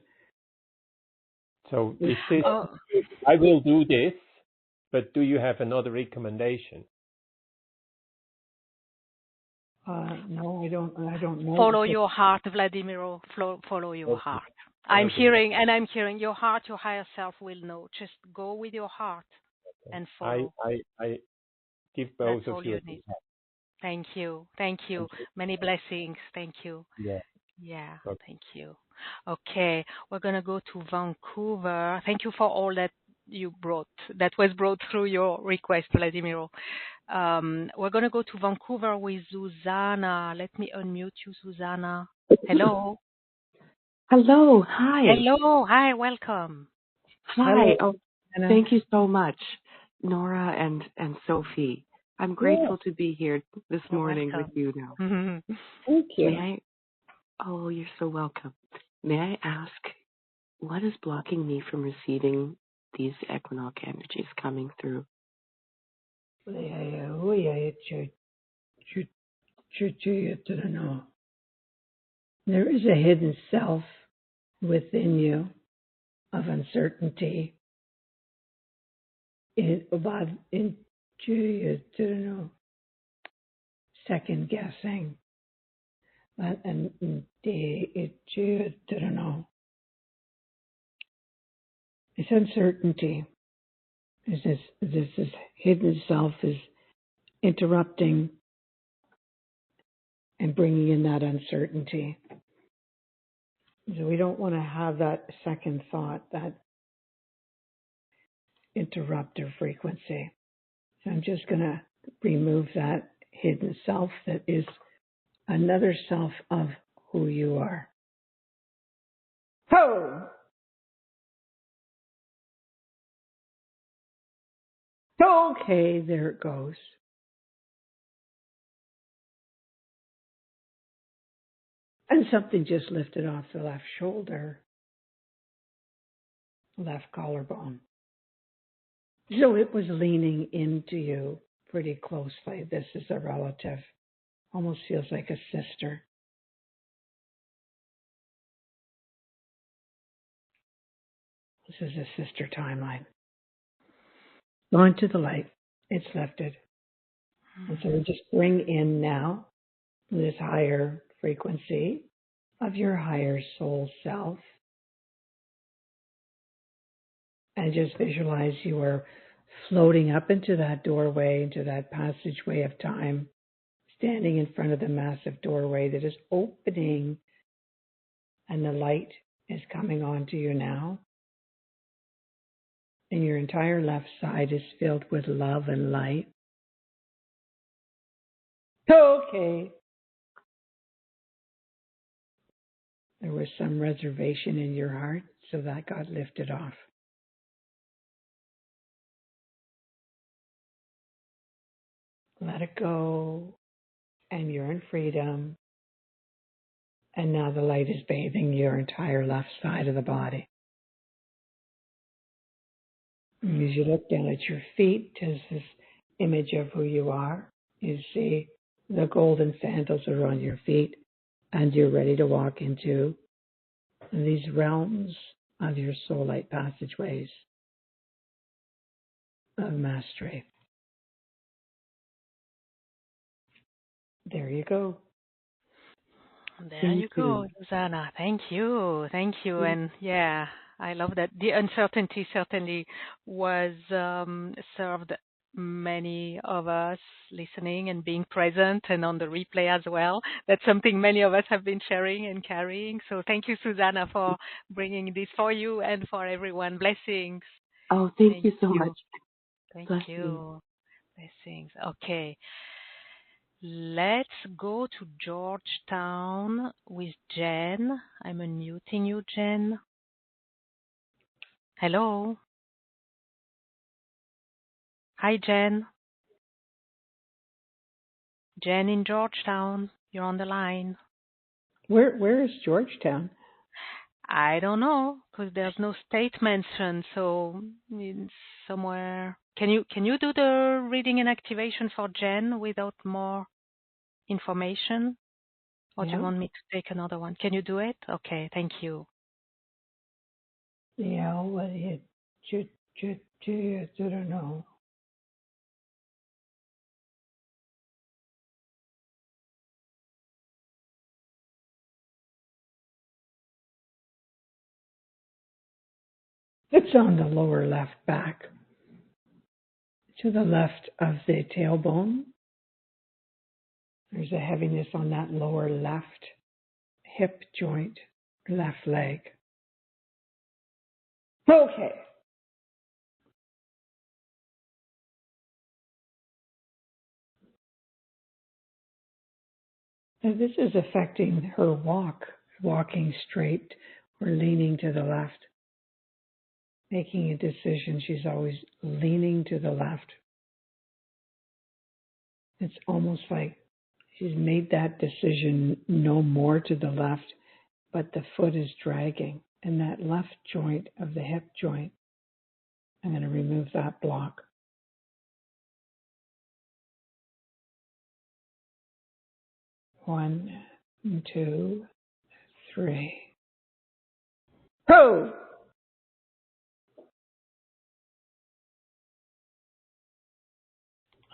So is this, I will do this, but do you have another recommendation? No, I don't know. Follow your heart, Vladimiro. Follow your heart. I'm hearing your heart, your higher self will know. Just go with your heart and follow. I give both That's all of you. you need. Thank you. Many blessings. Thank you. Yeah. Okay. Thank you. Okay, we're gonna go to Vancouver. Thank you for all that you brought. That was brought through your request, Vladimiro. We're gonna go to Vancouver with Susanna. Let me unmute you, Susanna. Hello. Hello. Hi. Hello. Hi. Welcome. Hi. Hello. Oh, thank you so much, Nora and Sophie. I'm grateful to be here this morning with you now. Thank you. Oh, you're so welcome. May I ask, what is blocking me from receiving these Equinox energies coming through? There is a hidden self within you of uncertainty, second guessing, it's uncertainty. This hidden self is interrupting and bringing in that uncertainty. So we don't want to have that second thought, that interrupter frequency. So I'm just going to remove that hidden self that is another self of who you are. Ho! Okay, there it goes. And something just lifted off the left shoulder, left collarbone. So it was leaning into you pretty closely. This is a relative. Almost feels like a sister. This is a sister timeline. Gone to the light. It's lifted. And so we just bring in now this higher frequency of your higher soul self. And just visualize you are floating up into that doorway, into that passageway of time, standing in front of the massive doorway that is opening, and the light is coming onto you now. And your entire left side is filled with love and light. Okay. There was some reservation in your heart, so that got lifted off. Let it go, and you're in freedom. And now the light is bathing your entire left side of the body. And as you look down at your feet, there's this image of who you are. You see the golden sandals are on your feet, and you're ready to walk into these realms of your soul light passageways of mastery. There you go. There you go, Susanna. Thank you. Thank you. And yeah, I love that. The uncertainty certainly was served many of us listening and being present and on the replay as well. That's something many of us have been sharing and carrying. So thank you, Susanna, for bringing this for you and for everyone. Blessings. Oh, thank you so much. Thank you. Blessings. Okay. Let's go to Georgetown with Jen. I'm unmuting you, Jen. Hello. Hi, Jen. Jen in Georgetown. You're on the line. Where is Georgetown? I don't know, because there's no state mentioned, so it's somewhere. Can you do the reading and activation for Jen without more information? Or do you want me to take another one? Can you do it? Okay, thank you. Yeah, well, I don't know. It's on the lower left back, to the left of the tailbone. There's a heaviness on that lower left hip joint, left leg. Okay. Now this is affecting her walking straight or leaning to the left. Making a decision, she's always leaning to the left. It's almost like she's made that decision no more to the left, but the foot is dragging. And that left joint of the hip joint, I'm going to remove that block. One, two, three. Ho!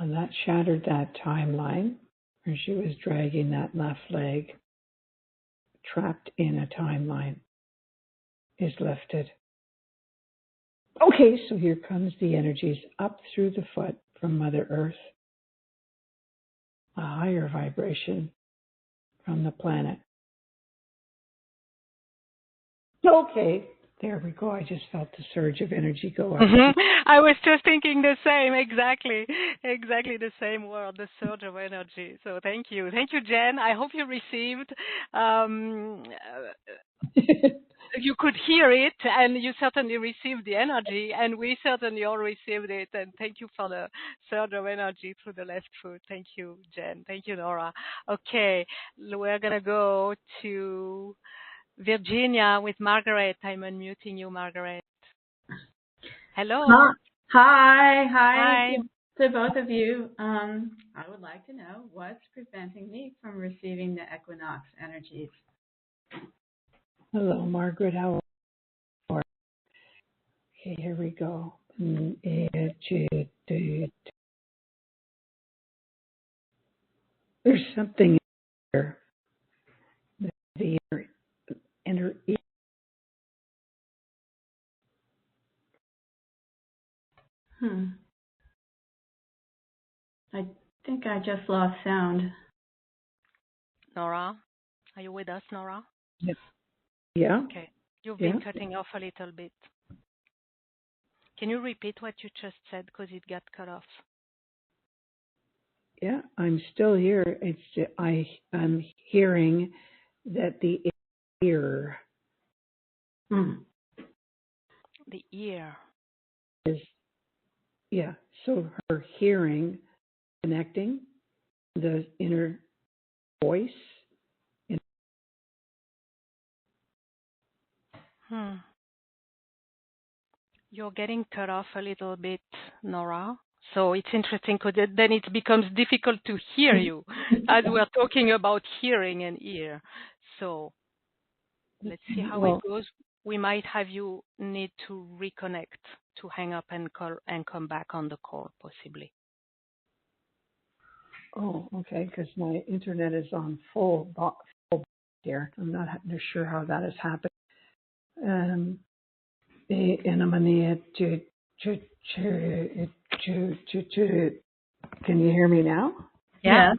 And that shattered that timeline where she was dragging that left leg, trapped in a timeline, is lifted. Okay, so here comes the energies up through the foot from Mother Earth, a higher vibration from the planet. Okay, there we go. I just felt the surge of energy go up. I was just thinking the same, exactly the same word, the surge of energy. So thank you, Jen. I hope you received. You could hear it, and you certainly received the energy, and we certainly all received it. And thank you for the surge of energy through the left foot. Thank you, Jen. Thank you, Nora. Okay, we're gonna go to Virginia with Margaret. I'm unmuting you, Margaret. Hello. Hi to both of you. I would like to know what's preventing me from receiving the Equinox energies. Hello, Margaret. How are you? Okay, here we go. There's something here. The inner ear. I think I just lost sound. Nora, are you with us, Nora? Yes. Yeah. Okay. You've Yeah. been cutting off a little bit. Can you repeat what you just said because it got cut off? Yeah. I'm still here. I'm hearing that the ear The ear. is, yeah. So her hearing connecting the inner voice. You're getting cut off a little bit, Nora. So it's interesting because then it becomes difficult to hear you as we're talking about hearing and ear. So let's see how it goes. We might have you need to reconnect to hang up and call and come back on the call, possibly. Oh, okay, because my internet is on full here. I'm not sure how that has happened. Can you hear me now? Yeah.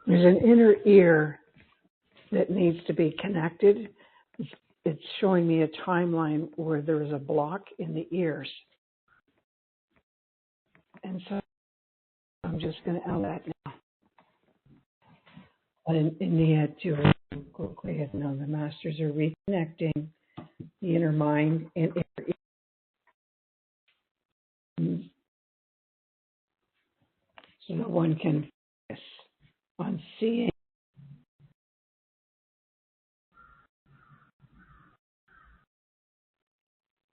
There's an inner ear that needs to be connected. It's showing me a timeline where there is a block in the ears. And so I'm just going to out that now. But in the end, the masters are reconnecting the inner mind and inner ear. So that one can focus on seeing.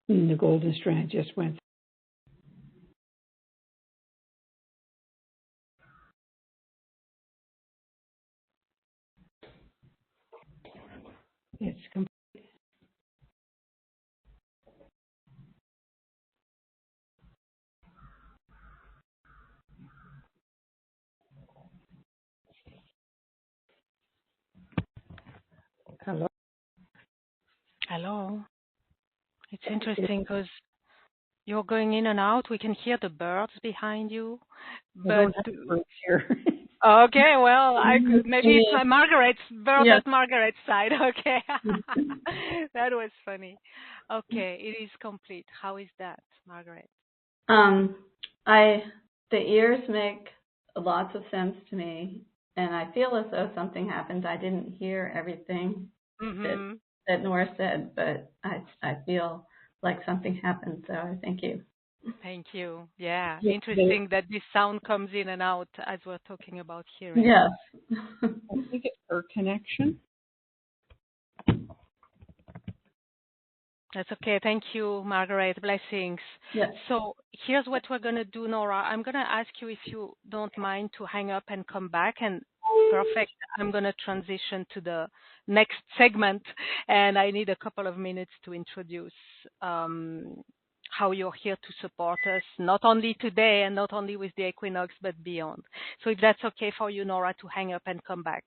And the golden strand just went. It's complete. Hello? Hello. It's interesting because you're going in and out. We can hear the birds behind you. I don't have birds here. Okay, well, maybe it's Margaret's bird Yes. at Margaret's side. Okay, that was funny. Okay, it is complete. How is that, Margaret? The ears make lots of sense to me, and I feel as though something happened. I didn't hear everything that Nora said, but I feel like something happened. So thank you. Thank you. Yeah, interesting that this sound comes in and out as we're talking about hearing. Yes. I think it's her connection. That's okay. Thank you, Margaret. Blessings. Yes. So here's what we're going to do, Nora. I'm going to ask you if you don't mind to hang up and come back. And perfect. I'm going to transition to the next segment. And I need a couple of minutes to introduce how you're here to support us, not only today and not only with the Equinox, but beyond. So if that's okay for you, Nora, to hang up and come back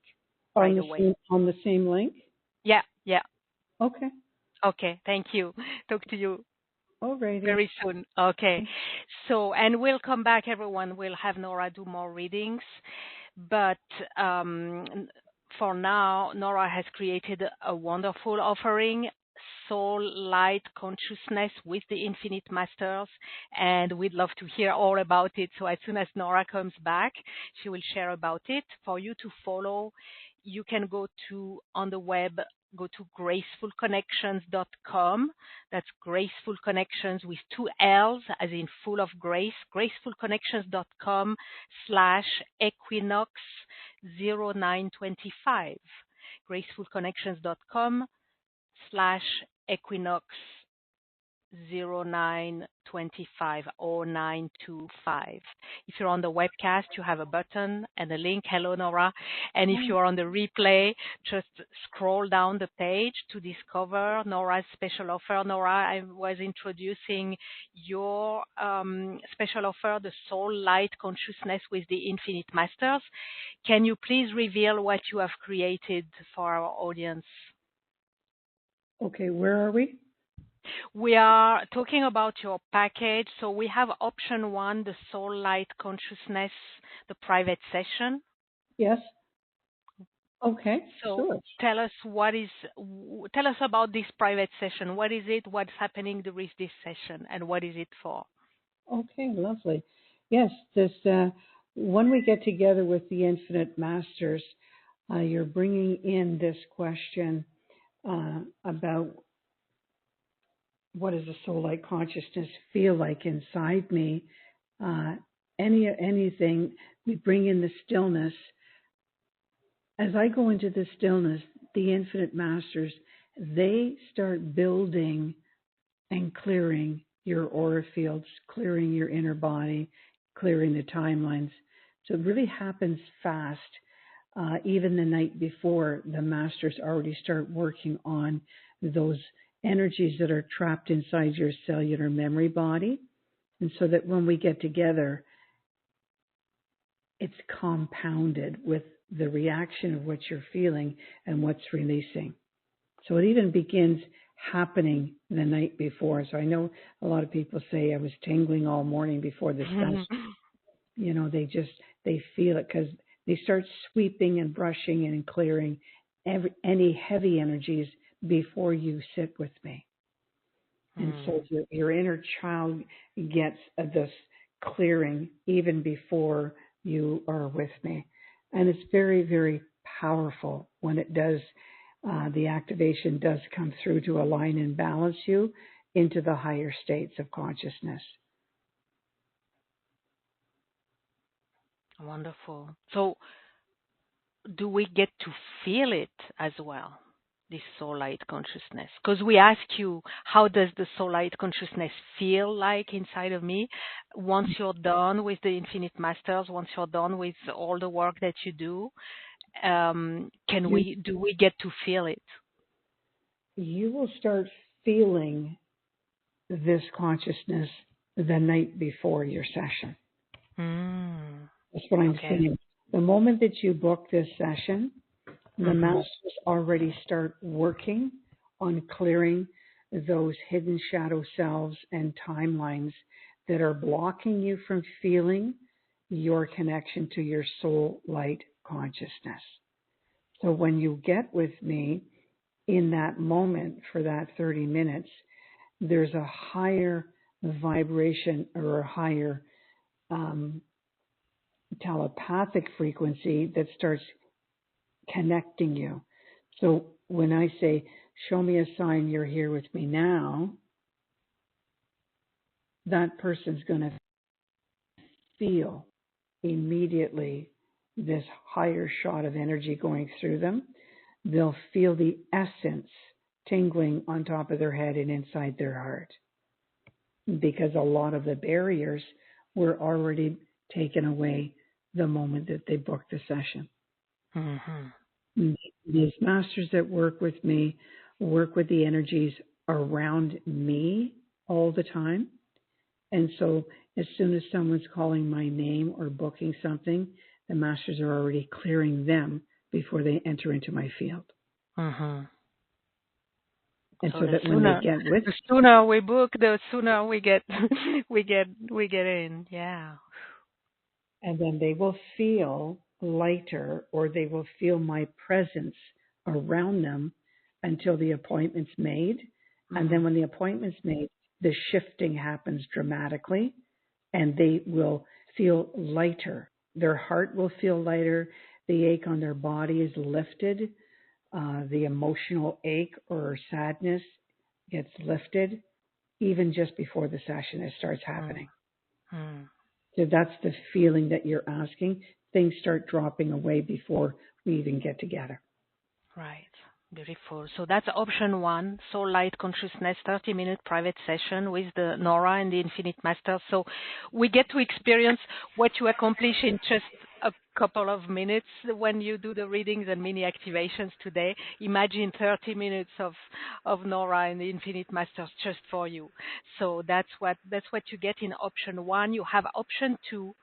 right away. On the same link? Yeah. Okay. Okay, thank you. Talk to you very soon. Okay. So, and we'll come back, everyone. We'll have Nora do more readings. But for now, Nora has created a wonderful offering, Soul Light Consciousness with the Infinite Masters, and we'd love to hear all about it. So as soon as Nora comes back, she will share about it. For you to follow, you can go to, on the web, go to gracefulconnections.com. That's Graceful Connections with 2 L's, as in full of grace, gracefulconnections.com/Equinox 0925. gracefulconnections.com/Equinox 0925 or 925. If you're on the webcast, you have a button and a link. Hello, Nora. And if you're on the replay, just scroll down the page to discover Nora's special offer. Nora, I was introducing your special offer, the Soul Light Consciousness with the Infinite Masters. Can you please reveal what you have created for our audience? Okay, where are we? We are talking about your package. So we have option 1, the Soul Light Consciousness, the private session. Yes. Okay. So sure. tell us about this private session. What is it? What's happening during this session, and what is it for? Okay, lovely. Yes, this when we get together with the Infinite Masters, you're bringing in this question about what does the soul light consciousness feel like inside me. Anything, we bring in the stillness. As I go into the stillness, the Infinite Masters, they start building and clearing your aura fields, clearing your inner body, clearing the timelines. So it really happens fast. Even the night before, the Masters already start working on those energies that are trapped inside your cellular memory body. And so that when we get together, it's compounded with the reaction of what you're feeling and what's releasing. So it even begins happening the night before. So I know a lot of people say I was tingling all morning before the session. You know, they feel it because they start sweeping and brushing and clearing any heavy energies before you sit with me. And so your inner child gets this clearing even before you are with me. And it's very, very powerful when it does. The activation does come through to align and balance you into the higher states of consciousness. Wonderful. So do we get to feel it as well, this soul light consciousness? Because we ask you, how does the soul light consciousness feel like inside of me? Once you're done with the Infinite Masters, once you're done with all the work that you do, do we get to feel it? You will start feeling this consciousness the night before your session. That's what I'm saying. The moment that you book this session, the Masters already start working on clearing those hidden shadow selves and timelines that are blocking you from feeling your connection to your soul light consciousness. So when you get with me in that moment for that 30 minutes, there's a higher vibration or a higher telepathic frequency that starts connecting you. So when I say, show me a sign you're here with me now, that person's going to feel immediately this higher shot of energy going through them. They'll feel the essence tingling on top of their head and inside their heart, because a lot of the barriers were already taken away the moment that they booked the session. These Masters that work with me work with the energies around me all the time. And so as soon as someone's calling my name or booking something, the Masters are already clearing them before they enter into my field. And so that when they get with, the sooner we book, the sooner we get we get in. Yeah. And then they will feel lighter, or they will feel my presence around them until the appointment's made. And then when the appointment's made, the shifting happens dramatically, and they will feel lighter. Their heart will feel lighter. The ache on their body is lifted. The emotional ache or sadness gets lifted even just before the session it starts happening. So that's the feeling that you're asking. Things start dropping away before we even get together. Right. Beautiful. So that's option 1, Soul Light Consciousness, 30-minute private session with the Nora and the Infinite Masters. So we get to experience what you accomplish in just a couple of minutes when you do the readings and mini activations today. Imagine 30 minutes of Nora and the Infinite Masters just for you. So that's what you get in option 1. You have option 2,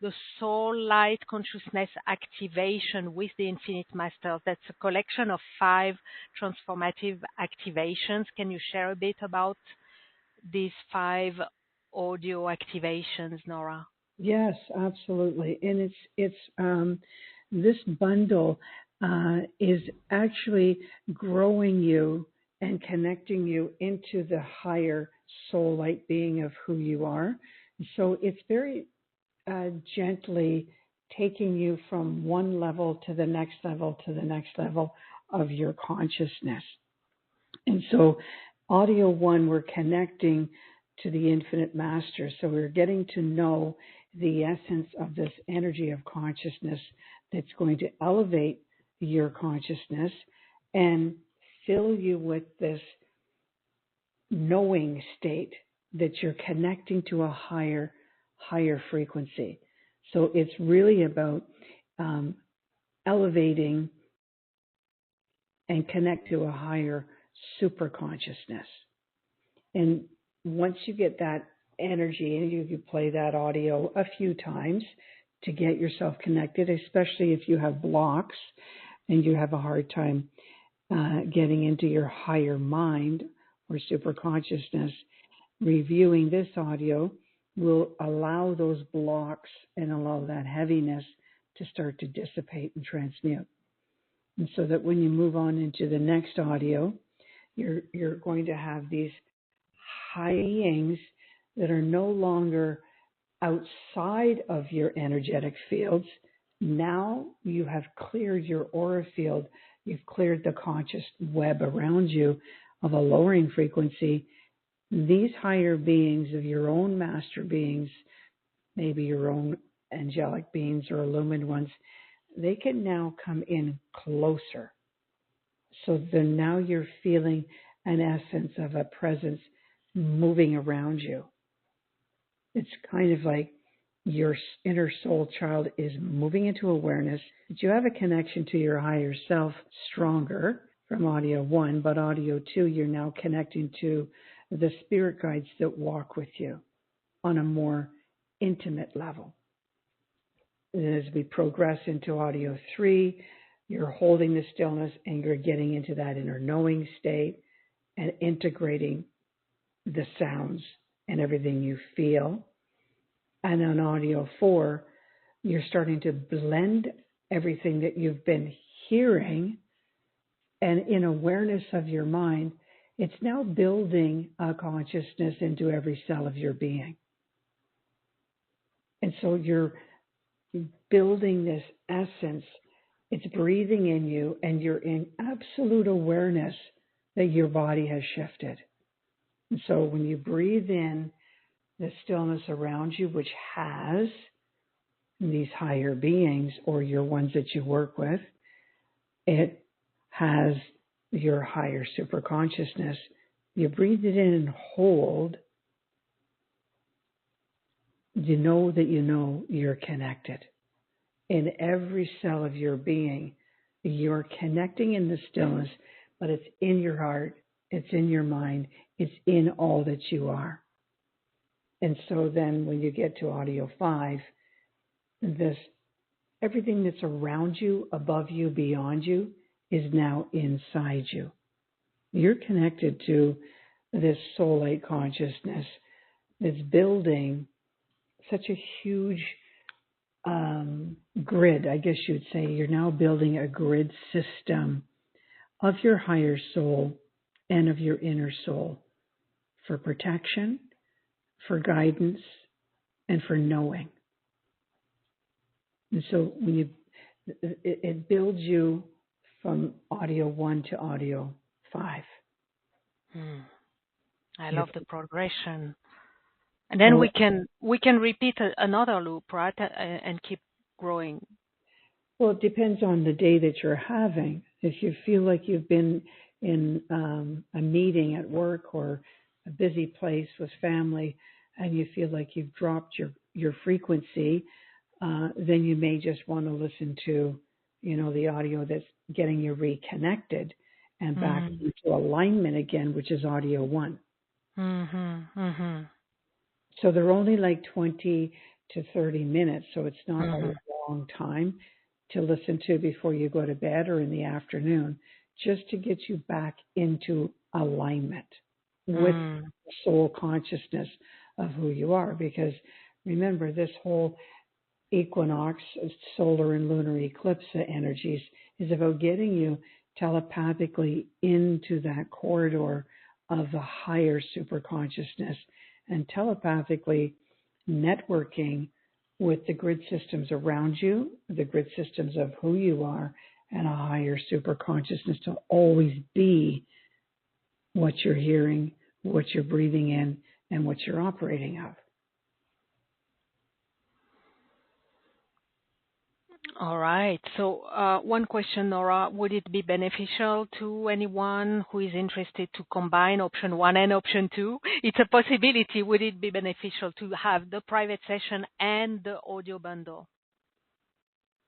the Soul Light Consciousness Activation with the Infinite Masters. That's a collection of 5 transformative activations. Can you share a bit about these 5 audio activations, Nora? Yes, absolutely. And it's this bundle is actually growing you and connecting you into the higher soul light being of who you are. So it's very gently taking you from one level to the next level to the next level of your consciousness. And so audio 1, we're connecting to the Infinite Master. So we're getting to know the essence of this energy of consciousness that's going to elevate your consciousness and fill you with this knowing state that you're connecting to a higher frequency. So it's really about elevating and connect to a higher super consciousness. And once you get that energy, and you play that audio a few times to get yourself connected, especially if you have blocks and you have a hard time getting into your higher mind or super consciousness, reviewing this audio will allow those blocks and allow that heaviness to start to dissipate and transmute. And so that when you move on into the next audio, you're going to have these high beings that are no longer outside of your energetic fields. Now you have cleared your aura field. You've cleared the conscious web around you of a lowering frequency. These higher beings of your own master beings, maybe your own angelic beings or illumined ones, they can now come in closer. So then now you're feeling an essence of a presence moving around you. It's kind of like your inner soul child is moving into awareness, that you have a connection to your higher self stronger from audio 1, but audio 2, you're now connecting to the spirit guides that walk with you on a more intimate level. And as we progress into audio 3, you're holding the stillness and you're getting into that inner knowing state and integrating the sounds and everything you feel. And on audio 4, you're starting to blend everything that you've been hearing, and in awareness of your mind, it's now building a consciousness into every cell of your being. And so you're building this essence. It's breathing in you, and you're in absolute awareness that your body has shifted. And so when you breathe in the stillness around you, which has these higher beings or your ones that you work with, it has your higher super consciousness. You breathe it in and hold. You know that you know you're connected. In every cell of your being, you're connecting in the stillness, but it's in your heart, it's in your mind, it's in all that you are. And so then when you get to audio 5, everything that's around you, above you, beyond you, is now inside you. You're connected to this soul light consciousness that's building such a huge grid, I guess you'd say. You're now building a grid system of your higher soul and of your inner soul for protection, for guidance, and for knowing. And so when it builds you from audio 1 to audio 5. I love the progression. And then we can repeat another loop, right, and keep growing. Well, it depends on the day that you're having. If you feel like you've been in a meeting at work or a busy place with family, and you feel like you've dropped your frequency, then you may just want to listen to, the audio that's getting you reconnected and back into alignment again, which is audio 1. So they're only like 20 to 30 minutes, so it's not a long time to listen to before you go to bed or in the afternoon, just to get you back into alignment with the soul consciousness of who you are. Because remember, this whole equinox, solar and lunar eclipse energies is about getting you telepathically into that corridor of the higher superconsciousness and telepathically networking with the grid systems around you, the grid systems of who you are, and a higher superconsciousness to always be what you're hearing, what you're breathing in, and what you're operating of. All right. So one question, Nora, would it be beneficial to anyone who is interested to combine option 1 and option 2? It's a possibility. Would it be beneficial to have the private session and the audio bundle?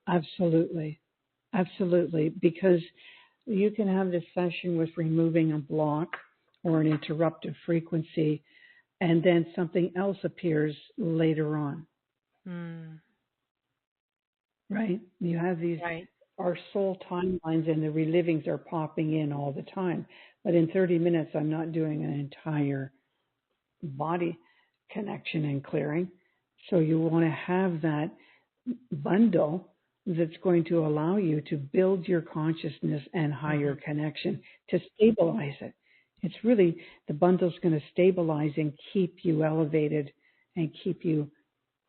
Absolutely. Absolutely. Because you can have this session with removing a block or an interruptive frequency, and then something else appears later on. Right? You have these, our soul timelines and the relivings are popping in all the time. But in 30 minutes, I'm not doing an entire body connection and clearing. So you want to have that bundle that's going to allow you to build your consciousness and higher connection to stabilize it. It's really, the bundle's going to stabilize and keep you elevated and keep you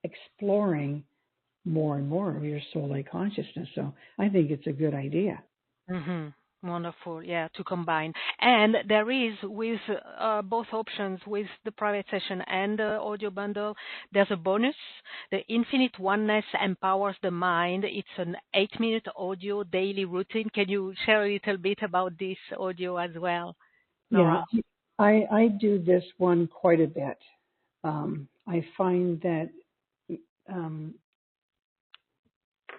exploring more and more of your soul-like consciousness. So I think it's a good idea. Wonderful, yeah, to combine. And there is, with both options, with the private session and the audio bundle, there's a bonus. The Infinite Oneness Empowers the Mind. It's an 8-minute audio daily routine. Can you share a little bit about this audio as well, Nora? Yeah, I do this one quite a bit. I find that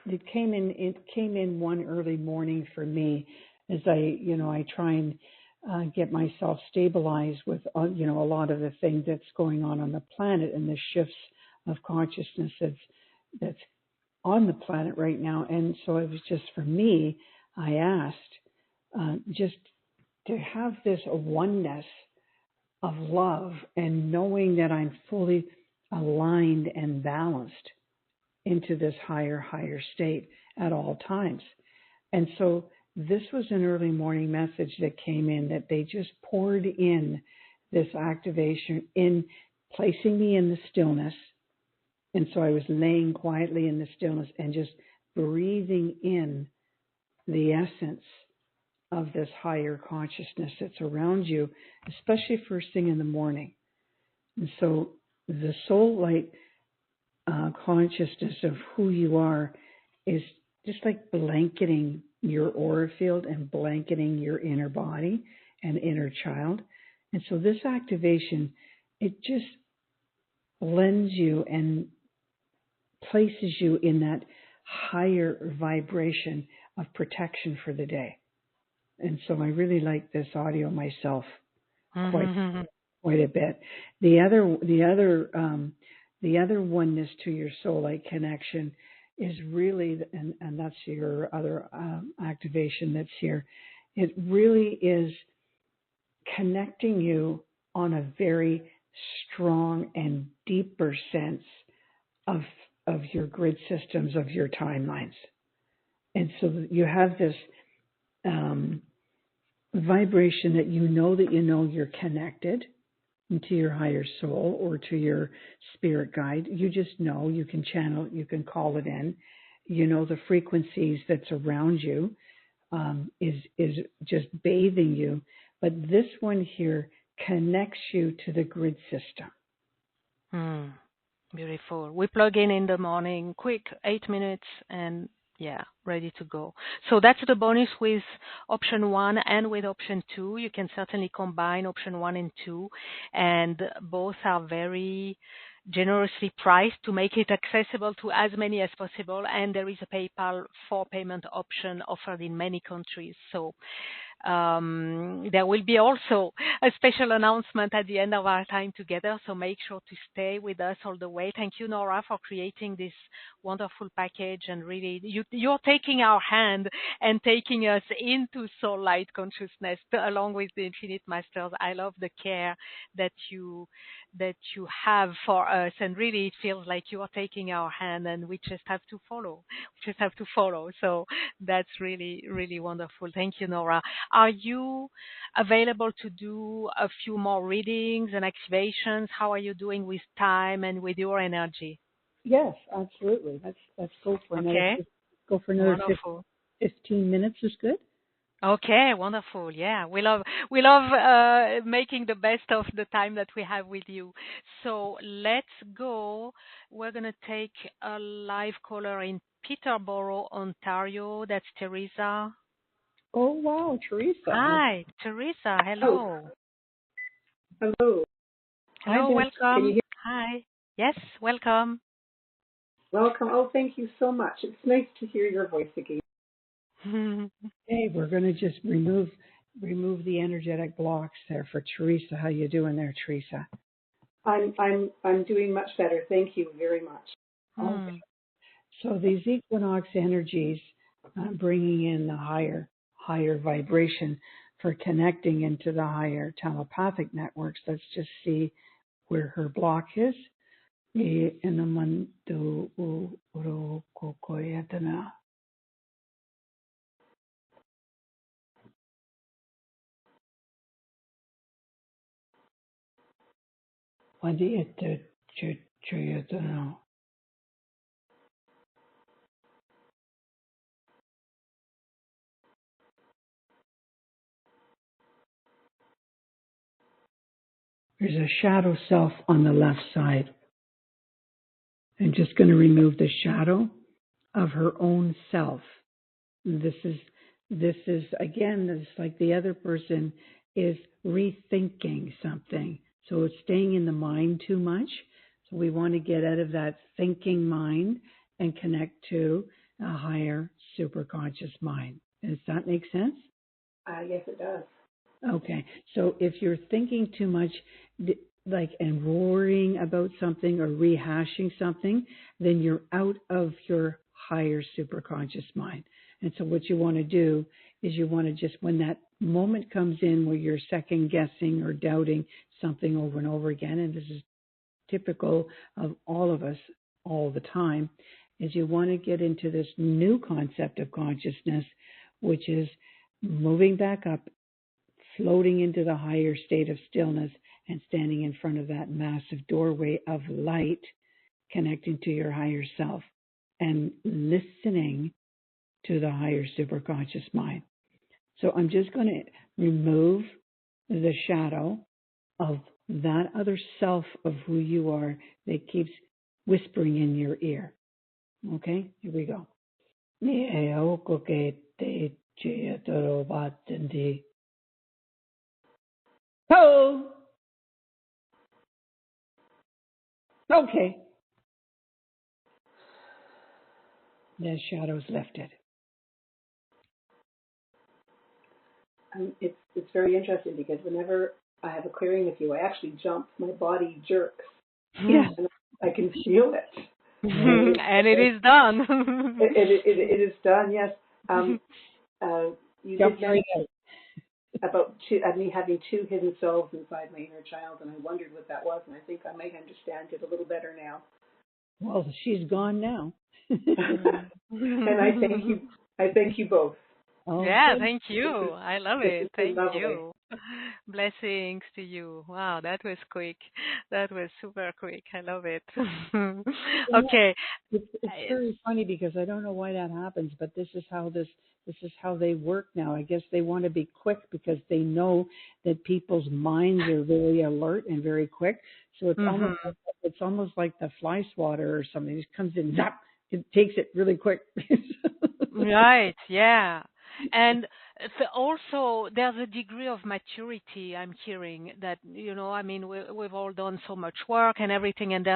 it came in one early morning for me as I try and get myself stabilized with a lot of the things that's going on the planet and the shifts of consciousness that's on the planet right now. And so it was just, for me, I asked just to have this oneness of love and knowing that I'm fully aligned and balanced into this higher state at all times. And so this was an early morning message that came in, that they just poured in this activation in placing me in the stillness. And so I was laying quietly in the stillness and just breathing in the essence of this higher consciousness that's around you, especially first thing in the morning. And so the soul light consciousness of who you are is just like blanketing your aura field and blanketing your inner body and inner child. And so this activation, it just lends you and places you in that higher vibration of protection for the day. And so I really like this audio myself quite a bit. The other oneness to your soul light connection is really, and that's your other activation that's here. It really is connecting you on a very strong and deeper sense of your grid systems, of your timelines. And so you have this vibration that you know you're connected to your higher soul or to your spirit guide. You just know, you can channel, you can call it in. You know the frequencies that's around you is just bathing you. But this one here connects you to the grid system. Beautiful. We plug in the morning, quick 8 minutes, and yeah, ready to go. So that's the bonus with option 1 and with option 2. You can certainly combine option 1 and 2, and both are very generously priced to make it accessible to as many as possible. And there is a PayPal for payment option offered in many countries. So there will be also a special announcement at the end of our time together, so make sure to stay with us all the way. Thank you, Nora, for creating this wonderful package, and really you're taking our hand and taking us into soul light consciousness along with the Infinite Masters. I love the care that you have for us, and really it feels like you are taking our hand and we just have to follow. So that's really, really wonderful. Thank you, Nora. Are you available to do a few more readings and activations? How are you doing with time and with your energy? Yes, absolutely. Let's go for another 15 minutes is good. Okay, wonderful. Yeah, we love making the best of the time that we have with you. So let's go. We're gonna take a live caller in Peterborough, Ontario. That's Teresa. Oh wow, Teresa. Hi, Teresa. Hello. Hello. Hello, Hi, welcome. Can you hear? Hi. Yes, welcome. Welcome. Oh, thank you so much. It's nice to hear your voice again. Hey, we're going to just remove the energetic blocks there for Teresa. How you doing there, Teresa? I'm doing much better. Thank you very much. Okay. So these equinox energies, bringing in the higher vibration for connecting into the higher telepathic networks. Let's just see where her block is. There's a shadow self on the left side. I'm just going to remove the shadow of her own self. This is again, it's like the other person is rethinking something. So it's staying in the mind too much. So we want to get out of that thinking mind and connect to a higher superconscious mind. Does that make sense? Yes, it does. Okay. So if you're thinking too much, and worrying about something or rehashing something, then you're out of your higher superconscious mind. And so what you want to do is you want to just, when that moment comes in where you're second guessing or doubting something over and over again, and this is typical of all of us all the time, is you want to get into this new concept of consciousness, which is moving back up, floating into the higher state of stillness, and standing in front of that massive doorway of light, connecting to your higher self and listening to the higher superconscious mind. So I'm just going to remove the shadow of that other self of who you are that keeps whispering in your ear. Okay, here we go. Oh! Okay. The shadow's lifted. It's very interesting because whenever I have a clearing with you, I actually jump. My body jerks. Yes. And I can feel it. And it is done. It is done. Yes. You did mention about me having two hidden selves inside my inner child, and I wondered what that was, and I think I might understand it a little better now. Well, she's gone now. And I thank you both. Oh, yeah, thank you. I love it. Thank lovely. you. Blessings to you. Wow, that was quick. That was super quick. I love it. Okay. It's very funny because I don't know why that happens, but this is how they work now. I guess they want to be quick because they know that people's minds are very alert and very quick. So it's almost like the fly swatter or something. It just comes in, zap, it takes it really quick. Right. Yeah. And Also, there's a degree of maturity I'm hearing that, I mean, we've all done so much work and everything, and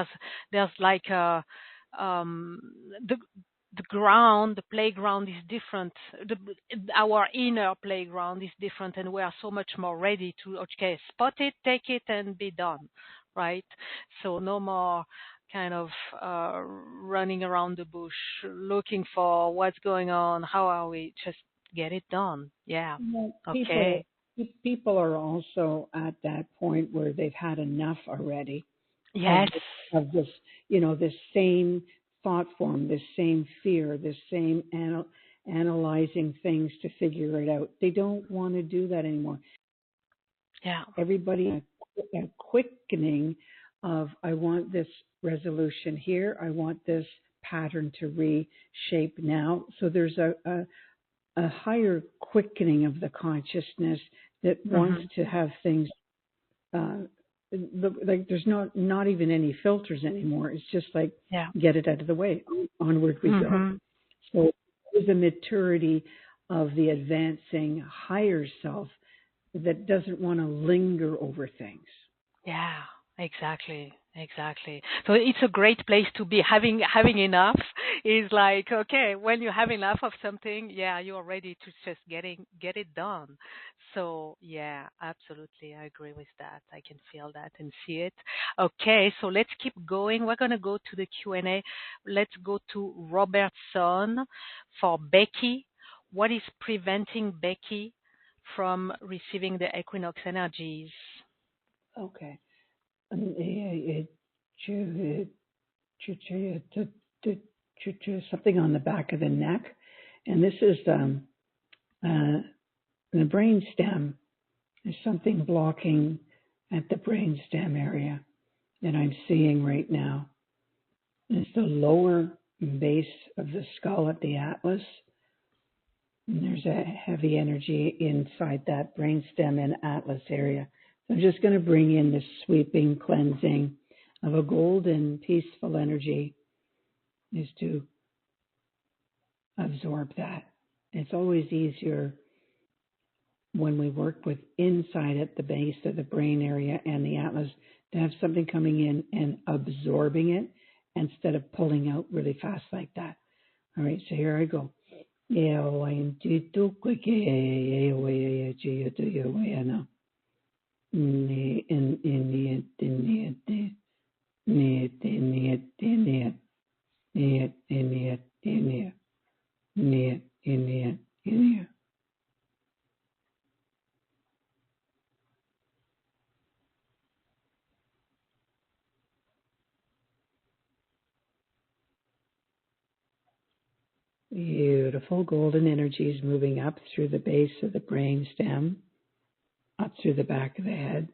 there's like um, the the playground is different. Our inner playground is different, and we are so much more ready to, okay, spot it, take it, and be done, right? So no more kind of running around the bush looking for what's going on, how are we, just get it done. Yeah. Well, Okay. people are also at that point where they've had enough already Yes. of this, this same thought form, this same fear, this same analyzing things to figure it out. They don't want to do that anymore. Yeah. Everybody a quickening of, I want this resolution here. I want this pattern to reshape now. So there's a higher quickening of the consciousness that wants to have things like there's not even any filters anymore. It's just like, get it out of the way. Onward we go. So there's a maturity of the advancing higher self that doesn't want to linger over things. Yeah, exactly. So it's a great place to be. Having enough is like, okay, when you have enough of something, you're ready to just get it done. So yeah, absolutely, I agree with that. I can feel that and see it. Okay, so let's keep going. We're gonna go to the Q&A. Let's go to Robertson for Becky. What is preventing Becky from receiving the Equinox energies? Okay. Something on the back of the neck, and this is the brain stem. There's something blocking at the brain stem area that I'm seeing right now. It's the lower base of the skull at the atlas. And there's a heavy energy inside that brain stem and atlas area. So I'm just going to bring in this sweeping cleansing of a golden, peaceful energy is to absorb that. It's always easier when we work with inside at the base of the brain area and the atlas to have something coming in and absorbing it instead of pulling out really fast like that. All right, so here I go. Beautiful golden energies moving up through the base of the brain stem, up through the back of the head,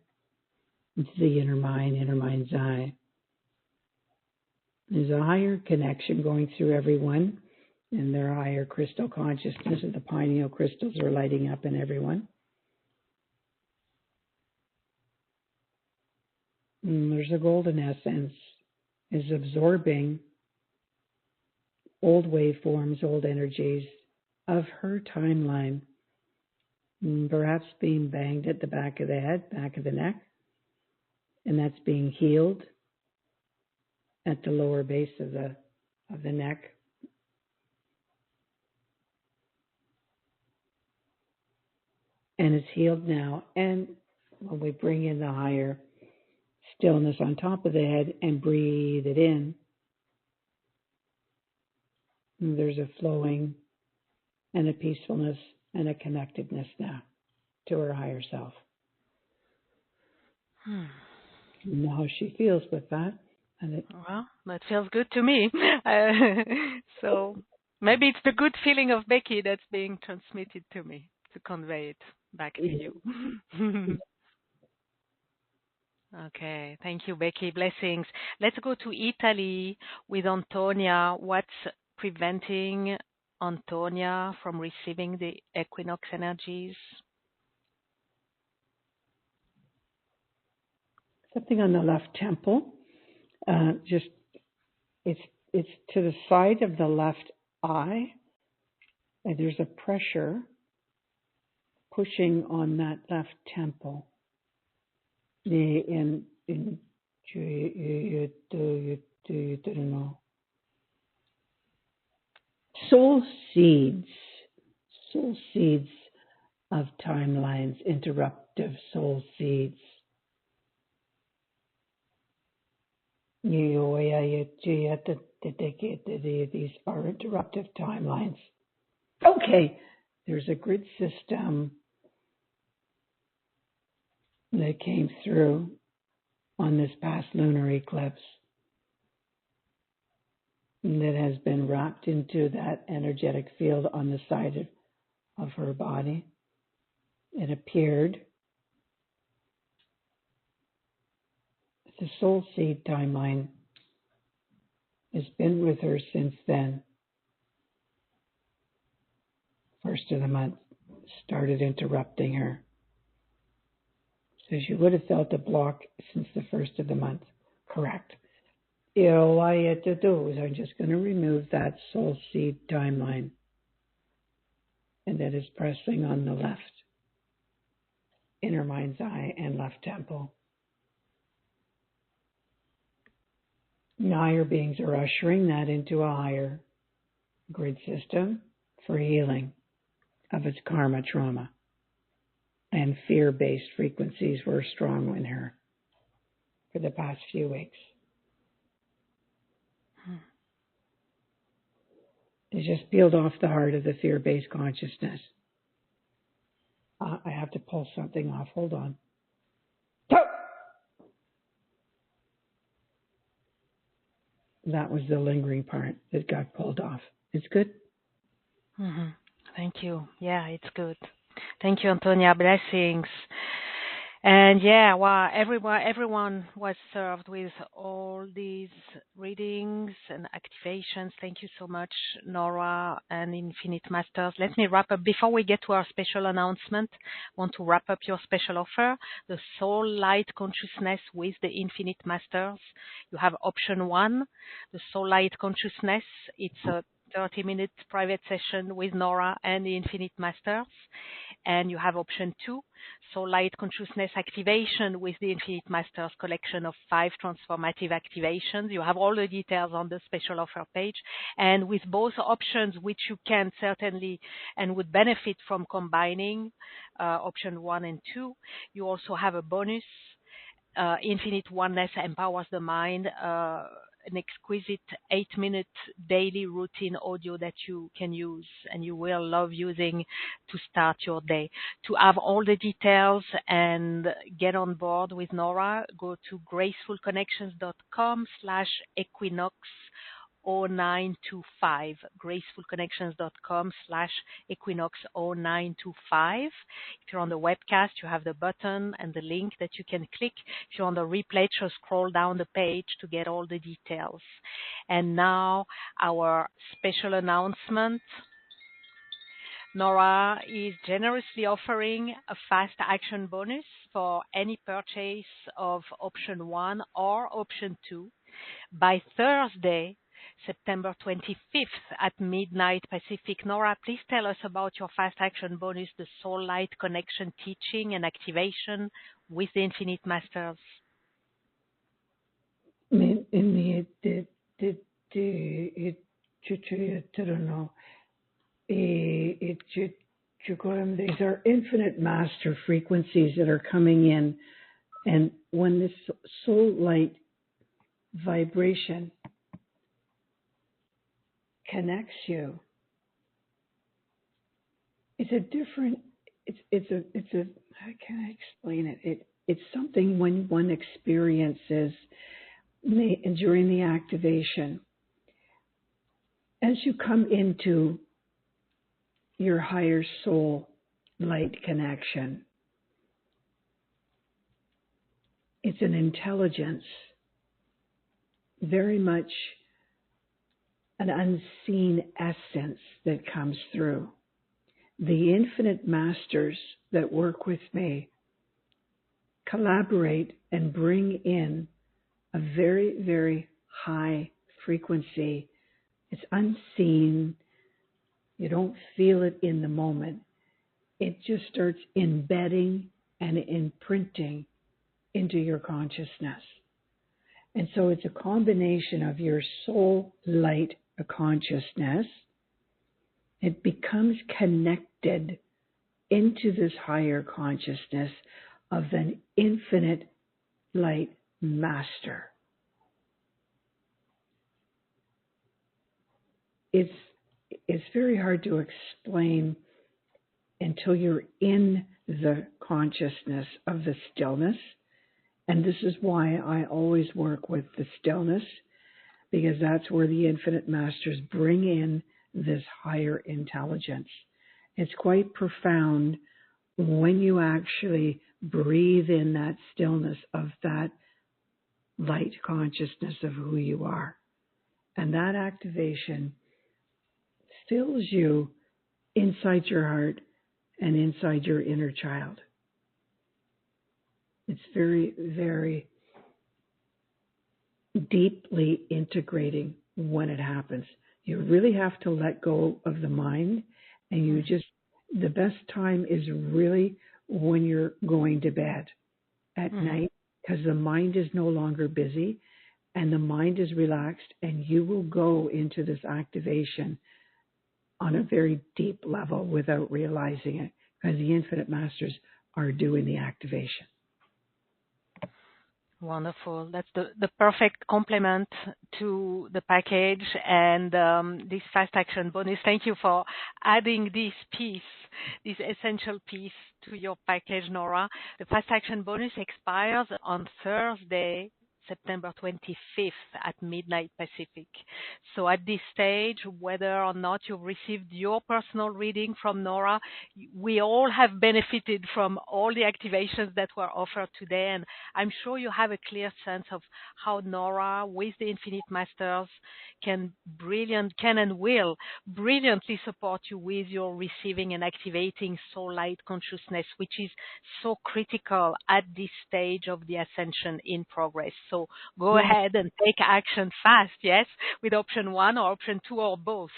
into the inner mind's eye. There's a higher connection going through everyone, and their higher crystal consciousness of the pineal crystals are lighting up in everyone. And there's a golden essence is absorbing old waveforms, old energies of her timeline, perhaps being banged at the back of the head, back of the neck, and that's being healed at the lower base of the neck. And it's healed now. And when we bring in the higher stillness on top of the head and breathe it in, there's a flowing and a peacefulness and a connectedness now to her higher self. You know how she feels with that. Well, that feels good to me. So maybe it's the good feeling of Becky that's being transmitted to me to convey it back to you. Okay, thank you, Becky. Blessings. Let's go to Italy with Antonia. What's preventing Antonia from receiving the Equinox energies? Something on the left temple. It's to the side of the left eye. And there's a pressure pushing on that left temple. Soul seeds of timelines, interruptive soul seeds. These are interruptive timelines. Okay, there's a grid system that came through on this past lunar eclipse that has been wrapped into that energetic field on the side of her body. It appeared. The soul seed timeline has been with her since then. First of the month started interrupting her. So she would have felt a block since the first of the month. Correct. All I had to do is I'm just going to remove that soul seed timeline. And that is pressing on the left inner mind's eye and left temple. And higher beings are ushering that into a higher grid system for healing of its karma trauma. And fear-based frequencies were strong in her for the past few weeks. They just peeled off the heart of the fear-based consciousness. I have to pull something off. Hold on. That was the lingering part that got pulled off. It's good? Mm-hmm. Thank you. Yeah, it's good. Thank you, Antonia. Blessings. And yeah, well, everyone was served with all these readings and activations. Thank you so much, Nora and Infinite Masters. Let me wrap up. Before we get to our special announcement, I want to wrap up your special offer, the Soul Light Consciousness with the Infinite Masters. You have option 1, the Soul Light Consciousness. It's a 30-minute private session with Nora and the Infinite Masters. And you have option 2, Soul Light Consciousness Activation with the Infinite Masters collection of 5 transformative activations. You have all the details on the special offer page. And with both options, which you can certainly and would benefit from combining, option 1 and 2, you also have a bonus. Infinite Oneness Empowers the Mind, an exquisite 8-minute daily routine audio that you can use and you will love using to start your day. To have all the details and get on board with Nora, go to gracefulconnections.com/Equinox 0925, gracefulconnections.com/Equinox 0925. If you're on the webcast, you have the button and the link that you can click. If you're on the replay, just scroll down the page to get all the details. And now our special announcement. Nora is generously offering a fast action bonus for any purchase of option 1 or option 2 by Thursday, September 25th at midnight Pacific. Nora, please tell us about your fast action bonus, the Soul Light Connection teaching and activation with the Infinite Masters. These are infinite master frequencies that are coming in. And when this soul light vibration connects you, it's a different, how can I explain it? It's something when one experiences during the activation. As you come into your higher soul light connection, it's an intelligence, very much an unseen essence that comes through. The infinite masters that work with me collaborate and bring in a very, very high frequency. It's unseen. You don't feel it in the moment. it just starts embedding and imprinting into your consciousness. And so it's a combination of your soul light consciousness. It becomes connected into this higher consciousness of an infinite light master. It's very hard to explain until you're in the consciousness of the stillness. And this is why I always work with the stillness, because that's where the infinite masters bring in this higher intelligence. It's quite profound when you actually breathe in that stillness of that light consciousness of who you are. And that activation fills you inside your heart and inside your inner child. It's very, very deeply integrating when it happens. You really have to let go of the mind, and you just, the best time is really when you're going to bed at night, because the mind is no longer busy and the mind is relaxed, and you will go into this activation on a very deep level without realizing it, because the infinite masters are doing the activation. Wonderful. That's the perfect complement to the package and this fast action bonus. Thank you for adding this piece, this essential piece to your package, Nora. The fast action bonus expires on Thursday, September 25th at midnight Pacific. So at this stage, whether or not you've received your personal reading from Nora, we all have benefited from all the activations that were offered today. And I'm sure you have a clear sense of how Nora, with the Infinite Masters, can and will brilliantly support you with your receiving and activating soul light consciousness, which is so critical at this stage of the ascension in progress. So go ahead and take action fast, yes, with option 1 or option 2 or both.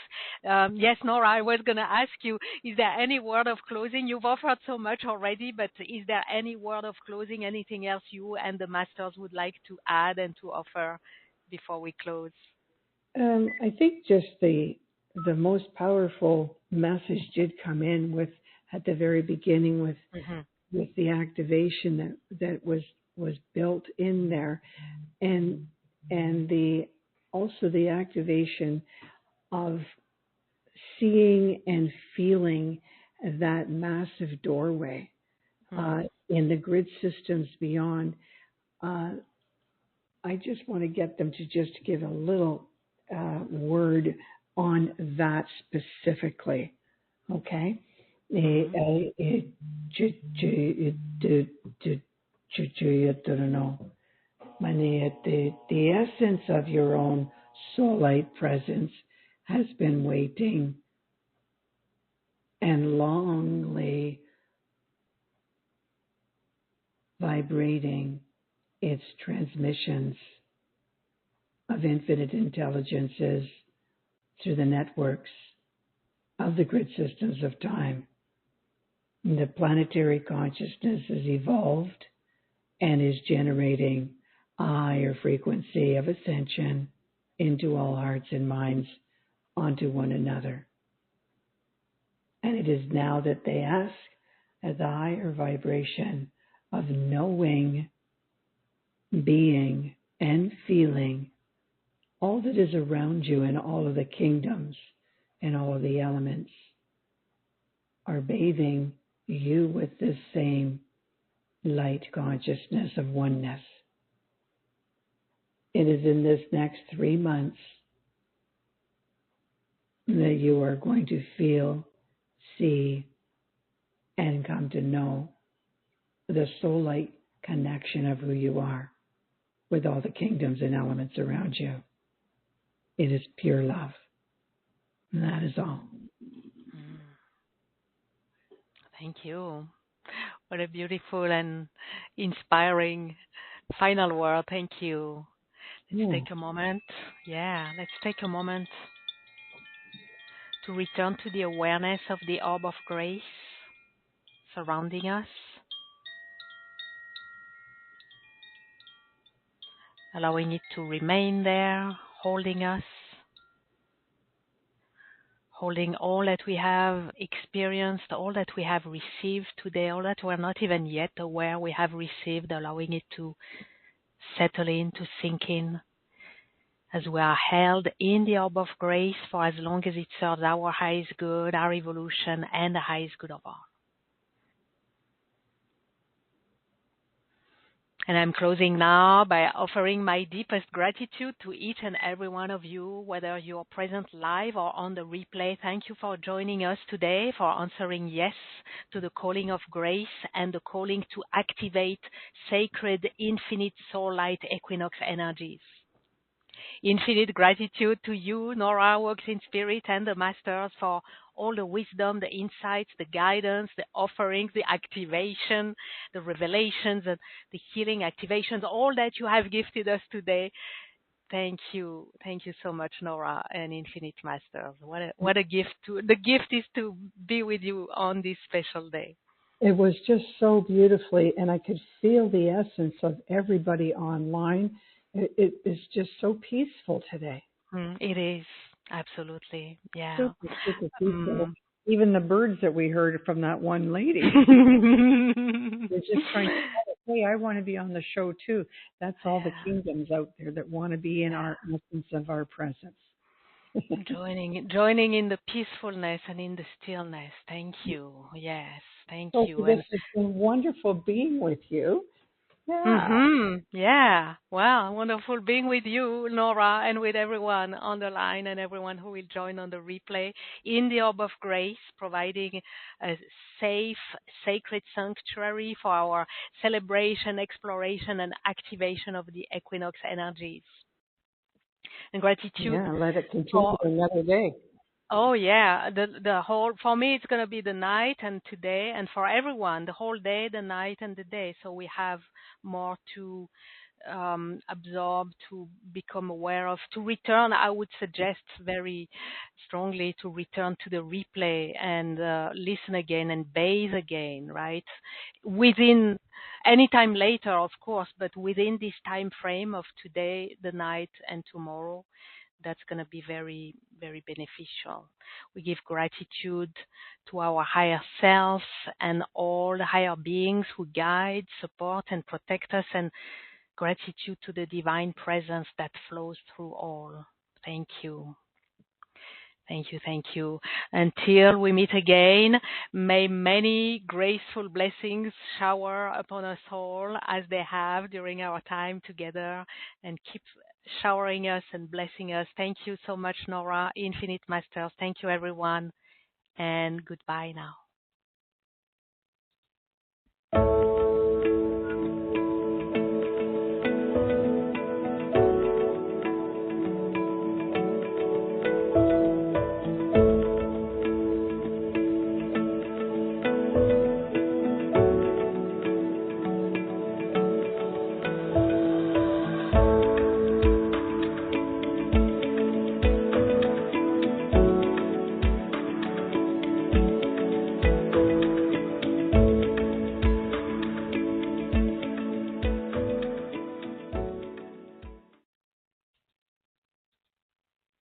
Yes, Nora, I was going to ask you, is there any word of closing? You've offered so much already, but is there any word of closing, anything else you and the Masters would like to add and to offer before we close? I think just the most powerful message did come in with at the very beginning with the activation that was built in there, and also the activation of seeing and feeling that massive doorway in the grid systems beyond. I just want to get them to just give a little word on that specifically, okay? The essence of your own soul light presence has been waiting and longly vibrating its transmissions of infinite intelligences through the networks of the grid systems of time. And the planetary consciousness has evolved and is generating a higher frequency of ascension into all hearts and minds onto one another. And it is now that they ask at the higher vibration of knowing, being, and feeling all that is around you in all of the kingdoms and all of the elements are bathing you with this same light consciousness of oneness. It is in this next 3 months that you are going to feel, see, and come to know the soul light connection of who you are with all the kingdoms and elements around you. It is pure love. And that is all. Thank you. What a beautiful and inspiring final word. Thank you. Let's take a moment. Let's take a moment to return to the awareness of the orb of grace. surrounding us, allowing it to remain there, holding us, holding all that we have experienced, all that we have received today, all that we're not even yet aware we have received, allowing it to settle in, to sink in, as we are held in the orb of grace for as long as it serves our highest good, our evolution, and the highest good of all. And I'm closing now by offering my deepest gratitude to each and every one of you, whether you're present live or on the replay. Thank you for joining us today, for answering yes to the calling of grace and the calling to activate sacred, infinite soul light equinox energies. Infinite gratitude to you, Nora WalksInSpirit, and the Masters for all the wisdom, the insights, the guidance, the offerings, the activation, the revelations, and the healing activations, all that you have gifted us today. Thank you. Thank you so much, Nora and Infinite Masters. What a gift. The gift is to be with you on this special day. It was just so beautifully, and I could feel the essence of everybody online. It is just so peaceful today. It is. Absolutely. Yeah. Super, super peaceful. Even the birds that we heard from that one lady. They're just trying to tell us, hey, I want to be on the show too. That's all the kingdoms out there that want to be in our essence of our presence. Joining in the peacefulness and in the stillness. Thank you. Yes, thank you. This has been wonderful being with you. Yeah. Yeah. Well, wonderful being with you, Nora, and with everyone on the line and everyone who will join on the replay in the Orb of Grace, providing a safe, sacred sanctuary for our celebration, exploration, and activation of the equinox energies. And gratitude. Yeah, let it continue another day. Oh yeah, the whole, for me it's going to be the night and today, and for everyone the whole day, the night and the day. So we have more to absorb, to become aware of, to return. I would suggest very strongly to return to the replay and listen again and bathe again, right? Within any time later, of course, but within this time frame of today, the night, and tomorrow. That's going to be very, very beneficial. We give gratitude to our higher self and all the higher beings who guide, support, and protect us, and gratitude to the divine presence that flows through all. Thank you. Thank you, thank you. Until we meet again, may many graceful blessings shower upon us all as they have during our time together, and keep showering us and blessing us. Thank you so much, Nora, Infinite Masters. Thank you, everyone, and goodbye now.